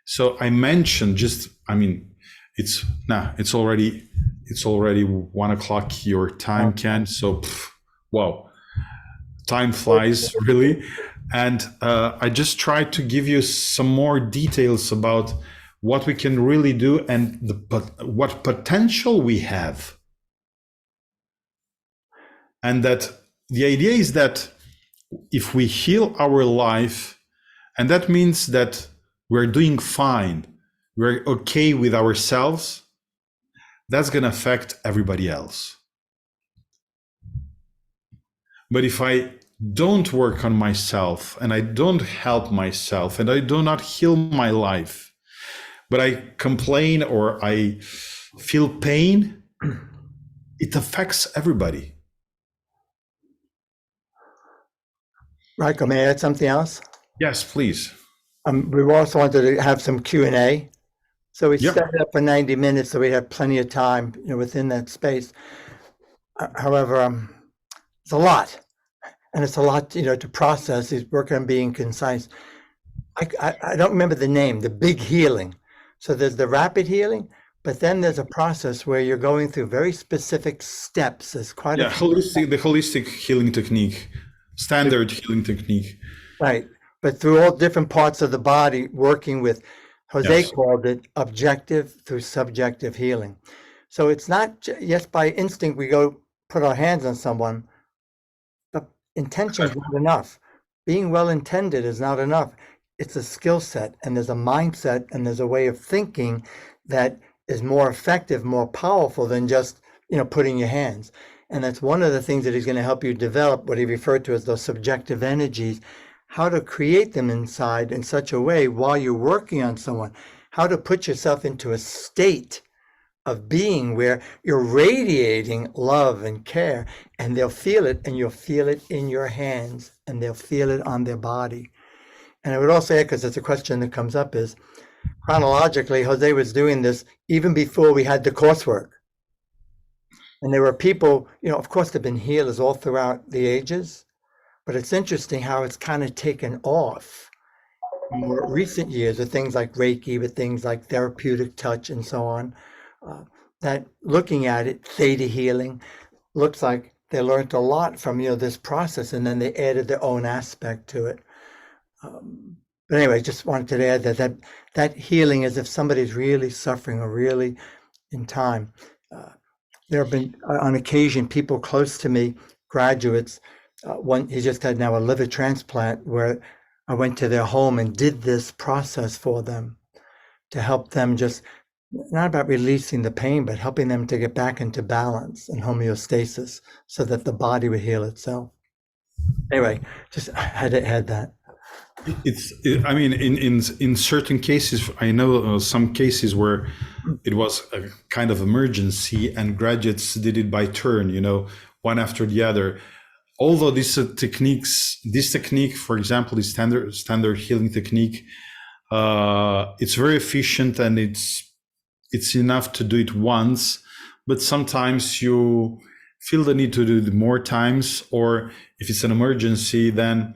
So I mentioned it's already 1 o'clock your time, Ken. So, wow, time flies, really. And I just tried to give you some more details about what we can really do and what potential we have. And that the idea is that if we heal our life, and that means that we're doing fine, we're okay with ourselves, that's going to affect everybody else. But if I don't work on myself, and I don't help myself, and I do not heal my life, but I complain or I feel pain, it affects everybody. Michael, may I add something else? Yes, please. We also wanted to have some Q&A. So we set it up for 90 minutes, so we have plenty of time, within that space. However, it's a lot, and it's a lot, to process. He's working on being concise. I don't remember the name, the big healing. So there's the rapid healing, but then there's a process where you're going through very specific steps. There's quite a Yeah, few. the holistic healing technique, standard healing technique. Right. But through all different parts of the body, working with, Jose Yes. called it objective through subjective healing. So it's not, yes, by instinct we go put our hands on someone, but intention is not enough. Being well intended is not enough. It's a skill set, and there's a mindset, and there's a way of thinking that is more effective, more powerful than just, putting your hands. And that's one of the things that he's going to help you develop, what he referred to as those subjective energies, how to create them inside in such a way while you're working on someone, how to put yourself into a state of being where you're radiating love and care, and they'll feel it, and you'll feel it in your hands, and they'll feel it on their body. And I would also add, because it's a question that comes up, is chronologically, Jose was doing this even before we had the coursework. And there were people, of course, there've been healers all throughout the ages, but it's interesting how it's kind of taken off in more recent years with things like Reiki, with things like therapeutic touch and so on. That looking at it, theta healing, looks like they learned a lot from, this process, and then they added their own aspect to it. But anyway, just wanted to add that healing is if somebody's really suffering or really in time. There have been, on occasion, people close to me, graduates. One, he just had now a liver transplant, where I went to their home and did this process for them to help them, just not about releasing the pain, but helping them to get back into balance and homeostasis so that the body would heal itself. Anyway, just had to add that. I mean, in certain cases, I know some cases where it was a kind of emergency, and graduates did it by turn, one after the other. Although this technique, for example, the standard healing technique, it's very efficient, and it's enough to do it once. But sometimes you feel the need to do it more times, or if it's an emergency, then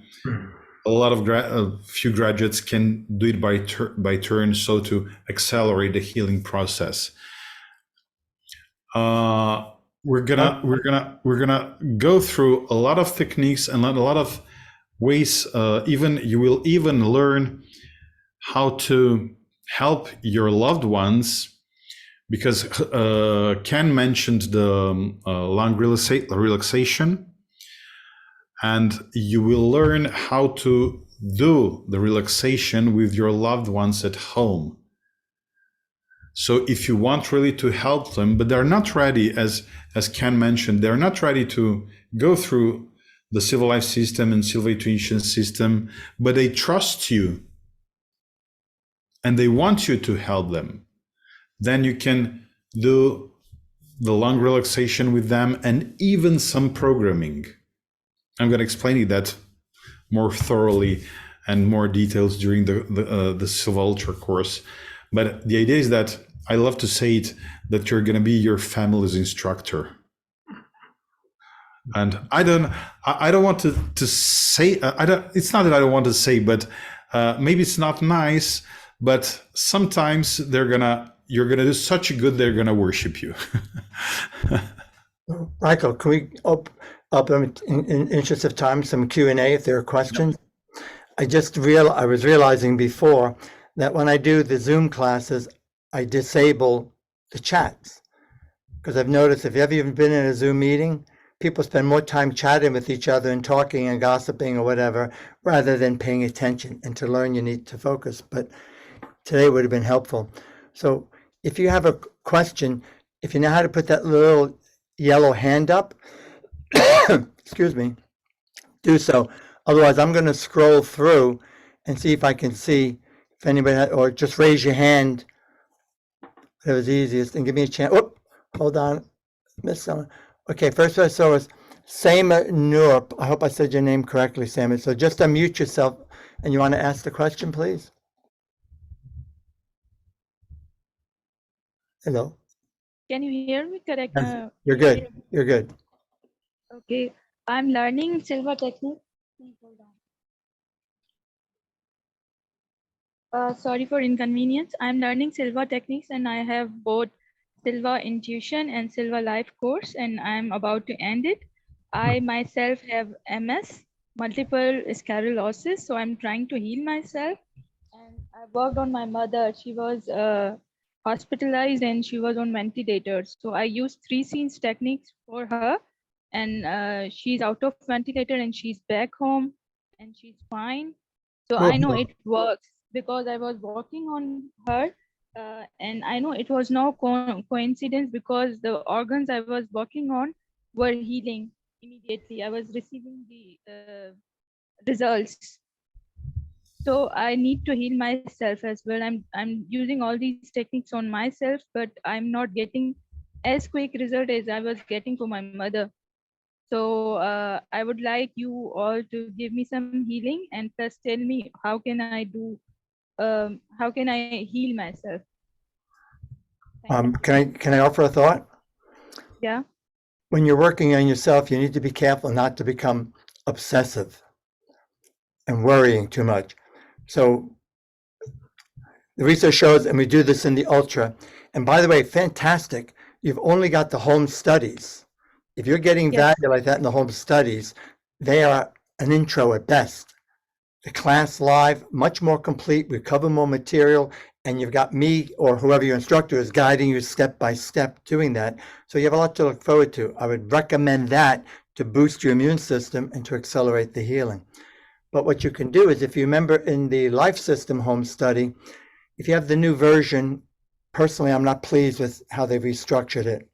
a few graduates can do it by turn, so to accelerate the healing process. We're gonna go through a lot of techniques and a lot of ways. You will even learn how to help your loved ones, because Ken mentioned the lung relaxation. And you will learn how to do the relaxation with your loved ones at home. So if you want really to help them, but they're not ready, as Ken mentioned, they're not ready to go through the Silva Life System and Silva Intuition System, but they trust you and they want you to help them, then you can do the lung relaxation with them, and even some programming. I'm going to explain that more thoroughly and more details during the Silva Ultra course. But the idea is that I love to say it, that you're going to be your family's instructor. And I don't want to say, it's not that I don't want to say, but maybe it's not nice, but sometimes you're going to do such a good, they're going to worship you. Michael, can we up in interest of time, some Q&A if there are questions? Yeah. I was realizing before that when I do the Zoom classes, I disable the chats, because I've noticed if you've ever been in a Zoom meeting, people spend more time chatting with each other and talking and gossiping or whatever, rather than paying attention. And to learn, you need to focus. But today would have been helpful. So if you have a question, if you know how to put that little yellow hand up, excuse me, do so. Otherwise, I'm going to scroll through and see if I can see if anybody or just raise your hand. That was easiest, and give me a chance. Oh, hold on, miss someone. Okay, first I saw was Sama Noor. I hope I said your name correctly, Sama. So just unmute yourself, and you want to ask the question, please. Hello. Can you hear me correct? You're good. You're good. Okay, I'm learning Silva technique. Please hold on. Sorry for inconvenience. I'm learning Silva techniques and I have both Silva Intuition and Silva Life course and I'm about to end it. I myself have MS, multiple sclerosis, so I'm trying to heal myself. And I worked on my mother. She was hospitalized and she was on ventilators. So I used three scenes techniques for her, and she's out of ventilator and she's back home and she's fine. So I know it works because I was working on her, and I know it was no coincidence because the organs I was working on were healing immediately. I was receiving the results. So I need to heal myself as well. I'm using all these techniques on myself, but I'm not getting as quick result as I was getting for my mother. So I would like you all to give me some healing and plus tell me how can I heal myself. Can I offer a thought? Yeah. When you're working on yourself, you need to be careful not to become obsessive and worrying too much. So the research shows, and we do this in the Ultra, and by the way, fantastic, you've only got the home studies. If you're getting Yes. value like that in the home studies, they are an intro at best. The class live, much more complete, we cover more material, and you've got me or whoever your instructor is guiding you step by step doing that. So you have a lot to look forward to. I would recommend that to boost your immune system and to accelerate the healing. But what you can do is, if you remember in the Life System home study, if you have the new version, personally, I'm not pleased with how they restructured it.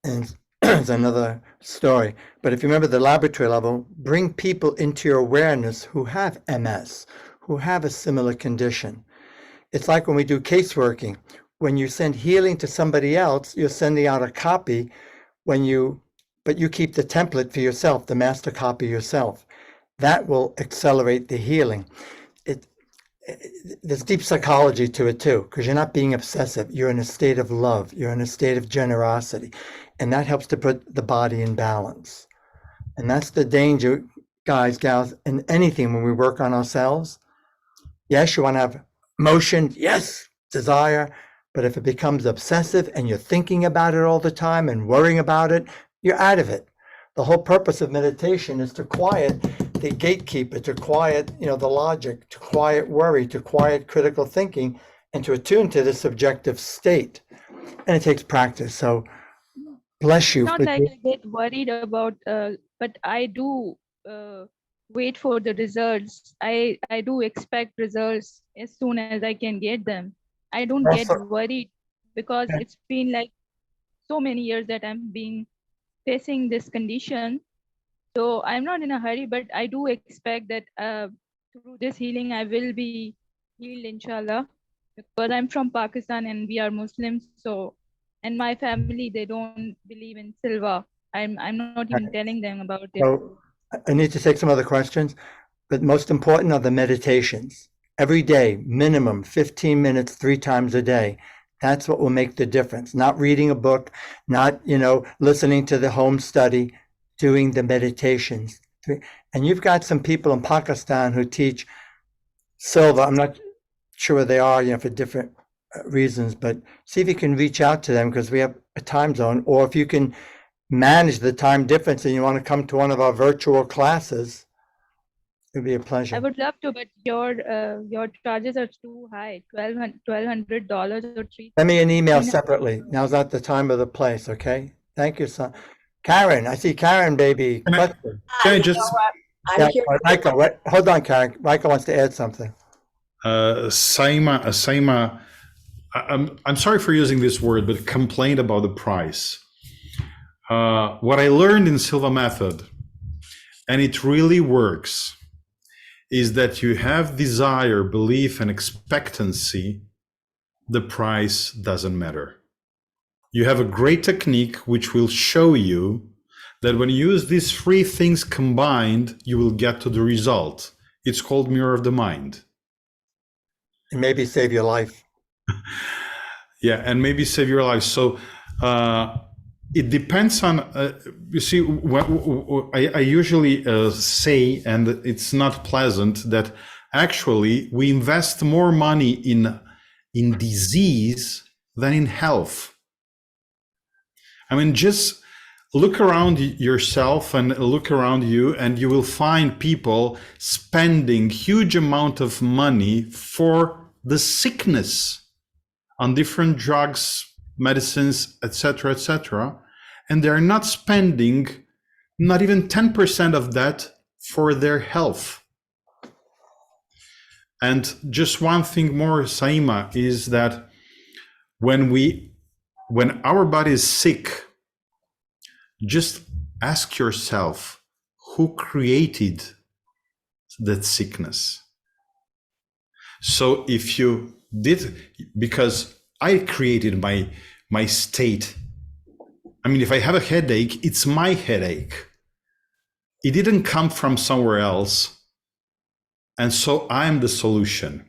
And it's another story. But if you remember the laboratory level, bring people into your awareness who have MS, who have a similar condition. It's like when we do caseworking. When you send healing to somebody else, you're sending out a copy but you keep the template for yourself, the master copy yourself. That will accelerate the healing. There's deep psychology to it too, because you're not being obsessive. You're in a state of love. You're in a state of generosity. And that helps to put the body in balance. And that's the danger, guys, gals, in anything when we work on ourselves. Yes, you want to have motion. Yes, desire. But if it becomes obsessive and you're thinking about it all the time and worrying about it, you're out of it. The whole purpose of meditation is to quiet the gatekeeper, to quiet, the logic, to quiet worry, to quiet critical thinking, and to attune to the subjective state. And it takes practice. So bless you. Not like I get worried about, but I do wait for the results. I do expect results as soon as I can get them. I don't get worried because it's been like so many years that I'm facing this condition. So I'm not in a hurry, but I do expect that through this healing, I will be healed, inshallah, because I'm from Pakistan and we are Muslims. So, and my family, they don't believe in Silva. I'm not even telling them about it. So I need to take some other questions, but most important are the meditations. Every day, minimum 15 minutes, 3 times a day. That's what will make the difference. Not reading a book, not, listening to the home study, doing the meditations. And you've got some people in Pakistan who teach Silva. I'm not sure where they are, for different reasons, but see if you can reach out to them because we have a time zone, or if you can manage the time difference and you want to come to one of our virtual classes, it'd be a pleasure. I would love to, but your charges are too high, $1,200 or $3,000. Send me an email separately. Now's not the time or the place, okay? Thank you, son. Karen, I see Karen, baby. Can I just... Yeah, Michael, hold on, Karen. Michael wants to add something. Saima, I'm sorry for using this word, but complained about the price. What I learned in Silva Method, and it really works, is that you have desire, belief, and expectancy, the price doesn't matter. You have a great technique which will show you that when you use these 3 things combined, you will get to the result. It's called Mirror of the Mind. And maybe save your life. Yeah, and maybe save your life. So it depends on, you see, I usually say, and it's not pleasant, that actually we invest more money in disease than in health. I mean, just look around yourself and look around you, and you will find people spending huge amount of money for the sickness on different drugs, medicines, etc., etc., and they're not spending not even 10% of that for their health. And just one thing more, Saima, is that when our body is sick, just ask yourself, who created that sickness? So if you did, because I created my state. I mean, if I have a headache, it's my headache. It didn't come from somewhere else. And so I'm the solution.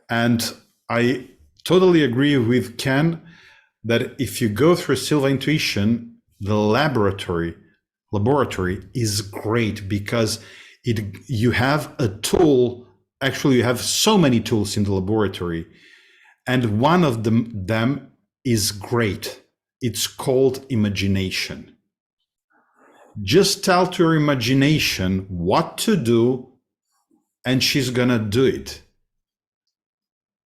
And I totally agree with Ken that if you go through Silva Intuition, the laboratory is great because you have a tool. Actually, you have so many tools in the laboratory, and one of them is great. It's called imagination. Just tell to your imagination what to do, and she's gonna do it.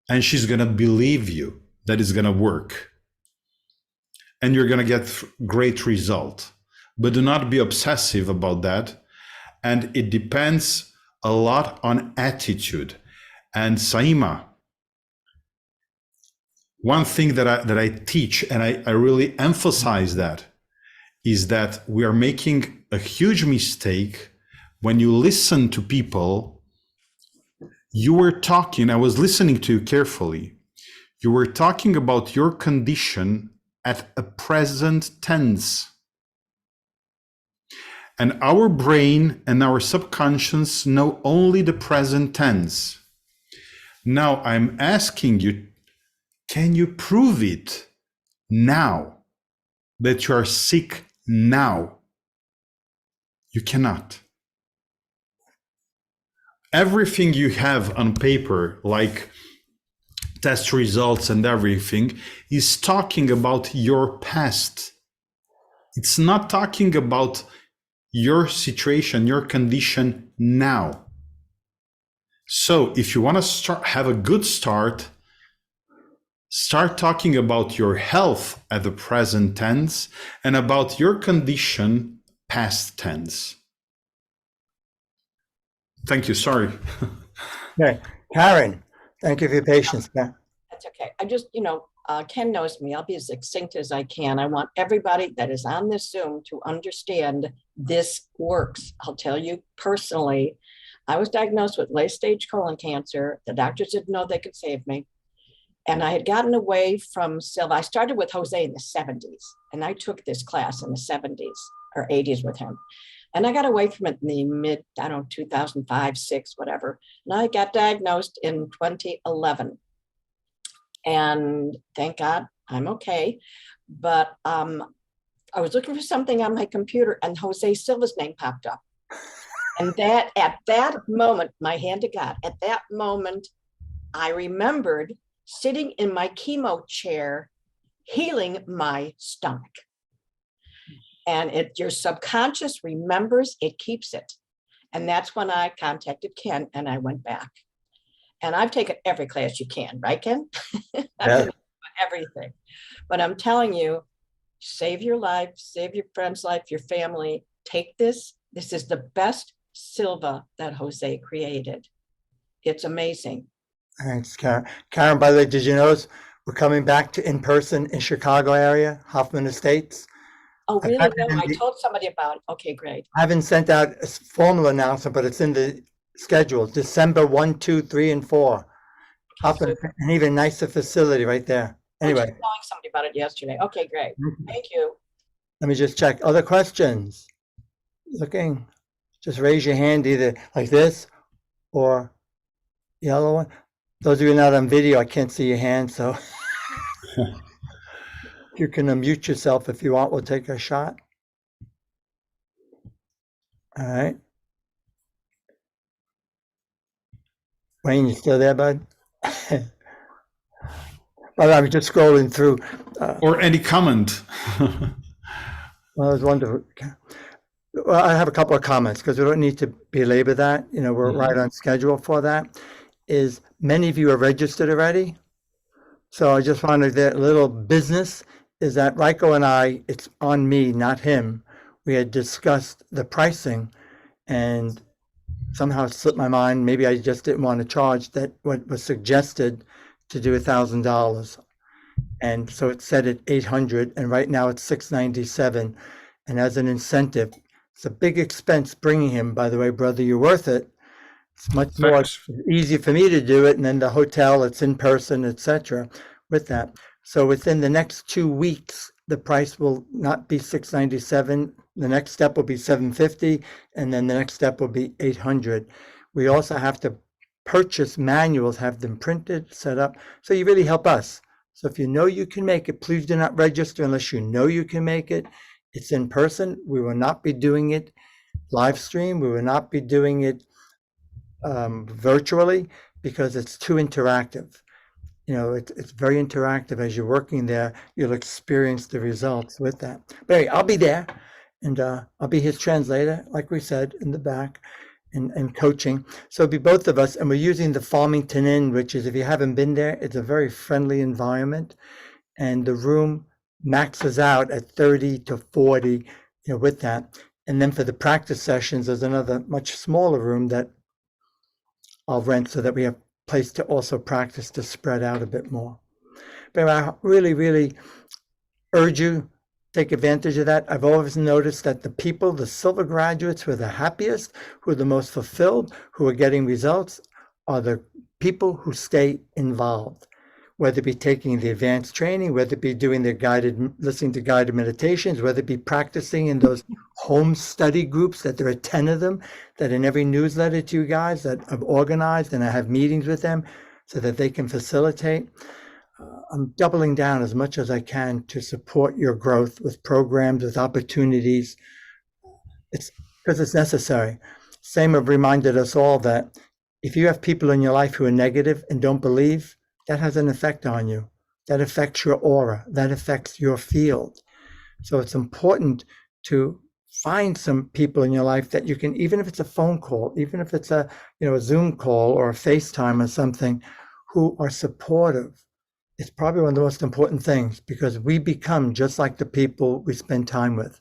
And she's gonna believe you that it's gonna work. And you're gonna get great result. But do not be obsessive about that. And it depends a lot on attitude. And Saima, one thing that I teach, and I really emphasize that, is that we are making a huge mistake when you listen to people. You were talking, I was listening to you carefully. You were talking about your condition at a present tense. And our brain and our subconscious know only the present tense. Now I'm asking you, can you prove it now that you are sick now? You cannot. Everything you have on paper, like test results and everything, is talking about your past. It's not talking about your situation, your condition now. So if you want to have a good start talking about your health at the present tense and about your condition past tense. Thank you. Sorry. Okay. Karen, thank you for your patience. Yeah. That's okay. I just, Ken knows me. I'll be as succinct as I can. I want everybody that is on this Zoom to understand this works. I'll tell you personally, I was diagnosed with late stage colon cancer. The doctors didn't know they could save me. And I had gotten away from Silva. I started with Jose in the 70s, and I took this class in the 70s or 80s with him. And I got away from it in the mid, 2005, 6, whatever. And I got diagnosed in 2011. And thank God I'm okay. But I was looking for something on my computer, and Jose Silva's name popped up. And at that moment, my hand to God, at that moment, I remembered sitting in my chemo chair, healing my stomach. And your subconscious remembers, it keeps it. And that's when I contacted Ken and I went back. And I've taken every class you can, right, Ken? Yeah. Everything. But I'm telling you, save your life, save your friend's life, your family. Take this. This is the best Silva that Jose created. It's amazing. Thanks, Karen. Karen, by the way, did you notice we're coming back to in-person in Chicago area, Hoffman Estates? Oh, really? No, I told somebody about it. Okay, great. I haven't sent out a formal announcement, but it's in the schedule, December 1, 2, 3, and 4. Hoffman, an even nicer facility right there. Anyway. I was telling somebody about it yesterday. Okay, great. Thank you. Let me just check. Other questions? Looking. Just raise your hand either like this or yellow one. Those of you not on video, I can't see your hand, so. You can unmute yourself if you want. We'll take a shot. All right. Wayne, you still there, bud? Well, I was just scrolling through. Or any comment. Well, it was wonderful. Well, I have a couple of comments because we don't need to belabor that. You know, we're right on schedule for that. Is many of you are registered already. So I just wanted a little business is that Raiko and I, it's on me, not him. We had discussed the pricing and somehow it slipped my mind. Maybe I just didn't want to charge that what was suggested to do $1,000. And so it said at 800 and right now it's 697. And as an incentive, it's a big expense bringing him, by the way, brother, you're worth it. It's much more easy for me to do it. And then the hotel, it's in person, etc. with that. So within the next 2 weeks, the price will not be 697. The next step will be 750. And then the next step will be 800. We also have to purchase manuals, have them printed, set up. So you really help us. So if you know you can make it, please do not register unless you know you can make it. It's in person. We will not be doing it live stream. We will not be doing it virtually because it's too interactive. You know, it's very interactive. As you're working there, you'll experience the results with that. But anyway, I'll be there and I'll be his translator, like we said, in the back and coaching. So it'll be both of us. And we're using the Farmington Inn, which is, if you haven't been there, it's a very friendly environment. And the room maxes out at 30 to 40, you know, with that. And then for the practice sessions, there's another much smaller room that I'll rent so that we have place to also practice to spread out a bit more. But I really, really urge you, take advantage of that. I've always noticed that the people, the Silva graduates who are the happiest, who are the most fulfilled, who are getting results, are the people who stay involved. Whether it be taking the advanced training, whether it be doing their listening to guided meditations, whether it be practicing in those home study groups, that there are 10 of them, that in every newsletter to you guys that I've organized and I have meetings with them so that they can facilitate. I'm doubling down as much as I can to support your growth with programs, with opportunities. It's because it's necessary. Same have reminded us all that if you have people in your life who are negative and don't believe, that has an effect on you. That affects your aura. That affects your field. So it's important to find some people in your life that you can, even if it's a phone call, even if it's a Zoom call or a FaceTime or something, who are supportive. It's probably one of the most important things because we become just like the people we spend time with.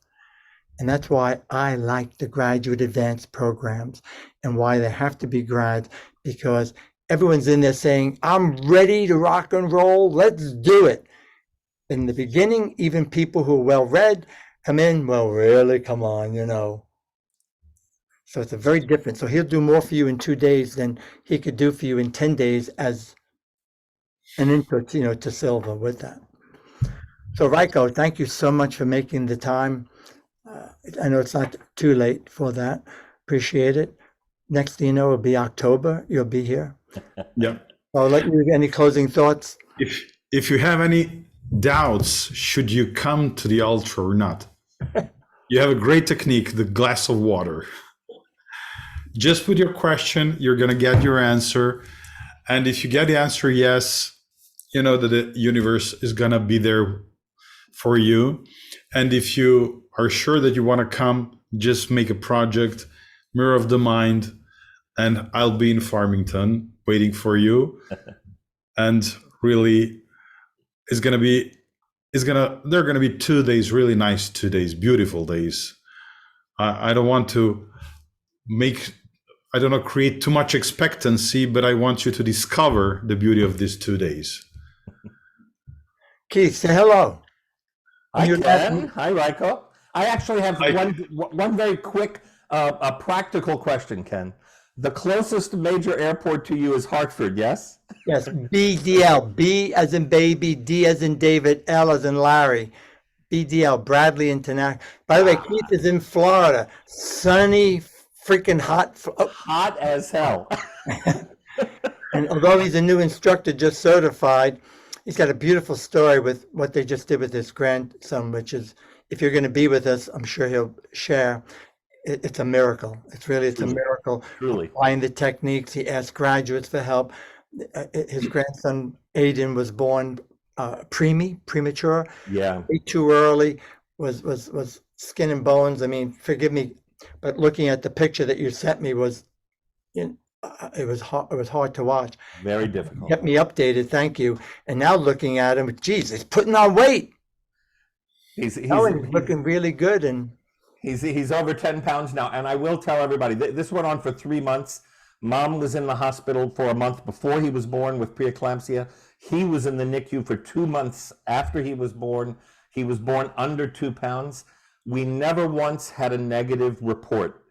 And that's why I like the graduate advanced programs and why they have to be grads, because everyone's in there saying, I'm ready to rock and roll. Let's do it. In the beginning, even people who are well-read come in, well, really, come on, So it's a very different. So he'll do more for you in 2 days than he could do for you in 10 days as an input, to Silva with that. So Raiko, thank you so much for making the time. I know it's not too late for that. Appreciate it. Next thing you know, it'll be October. You'll be here. Yeah. I'll let you get any closing thoughts. If you have any doubts, should you come to the ultra or not? You have a great technique, the glass of water. Just put your question, you're going to get your answer. And if you get the answer yes, you know that the universe is going to be there for you. And if you are sure that you want to come, just make a project, Mirror of the Mind, and I'll be in Farmington waiting for you. And really, there are going to be 2 days, really nice 2 days, beautiful days. I don't want to create too much expectancy, but I want you to discover the beauty of these 2 days. Keith, say hello. Hi, Ken. Hi, Raiko. I actually have one very quick, a practical question, Ken. The closest major airport to you is Hartford, yes? Yes, BDL. B as in baby, D as in David, L as in Larry. BDL, Bradley International. By the way, Keith is in Florida. Sunny, freaking hot. Hot as hell. And although he's a new instructor, just certified, he's got a beautiful story with what they just did with his grandson, which is, if you're going to be with us, I'm sure he'll share. It's a miracle. It's a Truly. miracle. Truly. Applying the techniques. He asked graduates for help. His grandson Aiden was born premature, Yeah. way too early. Was skin and bones. I mean, forgive me, but looking at the picture that you sent me was, it was hard. It was hard to watch. Very difficult. Kept me updated. Thank you. And now looking at him, geez, he's putting on weight. He's Looking really good, and he's over 10 pounds now. And I will tell everybody, this went on for 3 months. Mom was in the hospital for a month before he was born with preeclampsia. He was in the NICU for 2 months after he was born. He was born under 2 pounds. We never once had a negative report.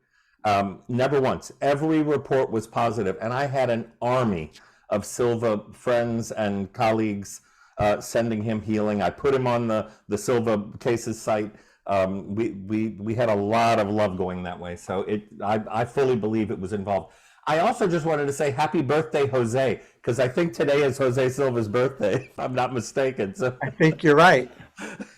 Never once. Every report was positive. And I had an army of Silva friends and colleagues sending him healing. I put him on the Silva Cases site. We had a lot of love going that way. So I fully believe it was involved. I also just wanted to say happy birthday, Jose, because I think today is Jose Silva's birthday, if I'm not mistaken. So I think you're right.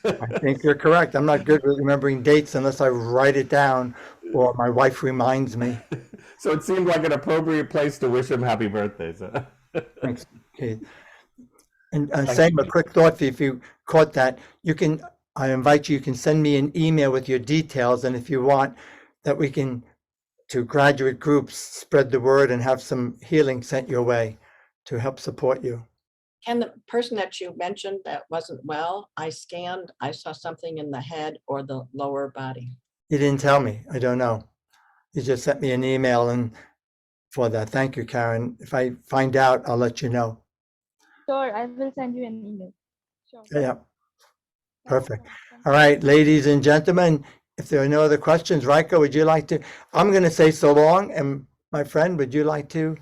I think you're correct. I'm not good with remembering dates unless I write it down or my wife reminds me. So it seemed like an appropriate place to wish him happy birthday. So. Thanks, Keith. And same, a quick thought for you, if you caught that, I invite you can send me an email with your details, and if you want that we can, to graduate groups, spread the word and have some healing sent your way to help support you. And the person that you mentioned that wasn't well, I scanned, I saw something in the head or the lower body. You didn't tell me. I don't know. You just sent me an email and for that. Thank you, Karen. If I find out, I'll let you know. Sure, I will send you an email. Sure. Yeah. Perfect. All right, ladies and gentlemen, if there are no other questions, Raiko, would you like to? I'm going to say so long. And my friend, would you like to?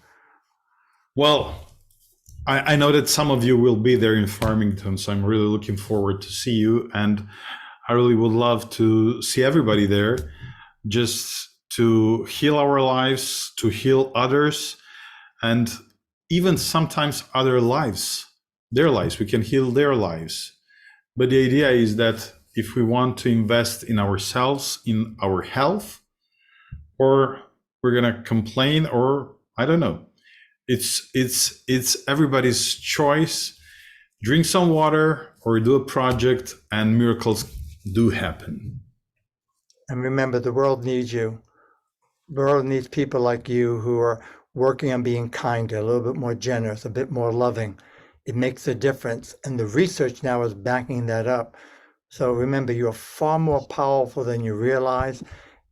Well, I know that some of you will be there in Farmington, so I'm really looking forward to see you. And I really would love to see everybody there, just to heal our lives, to heal others, and even sometimes other lives, their lives. We can heal their lives. But the idea is that if we want to invest in ourselves, in our health, or we're gonna complain, or I don't know. It's everybody's choice. Drink some water or do a project, and miracles do happen. And remember, the world needs you. The world needs people like you who are working on being kinder, a little bit more generous, a bit more loving. It makes a difference. And the research now is backing that up. So remember, you're far more powerful than you realize.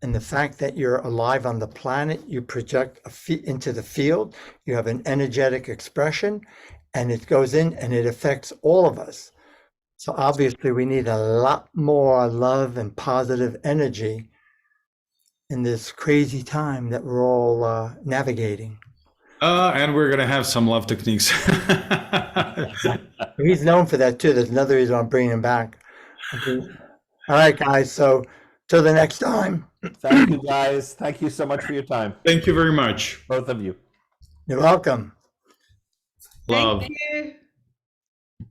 And the fact that you're alive on the planet, you project into the field, you have an energetic expression, and it goes in and it affects all of us. So obviously we need a lot more love and positive energy in this crazy time that we're all navigating. And we're gonna have some love techniques. He's known for that too. There's another reason I'm bringing him back. Okay. All right, guys. So till the next time. Thank you, guys. Thank you so much for your time. Thank you very much. Both of you. You're welcome. Love. Thank you.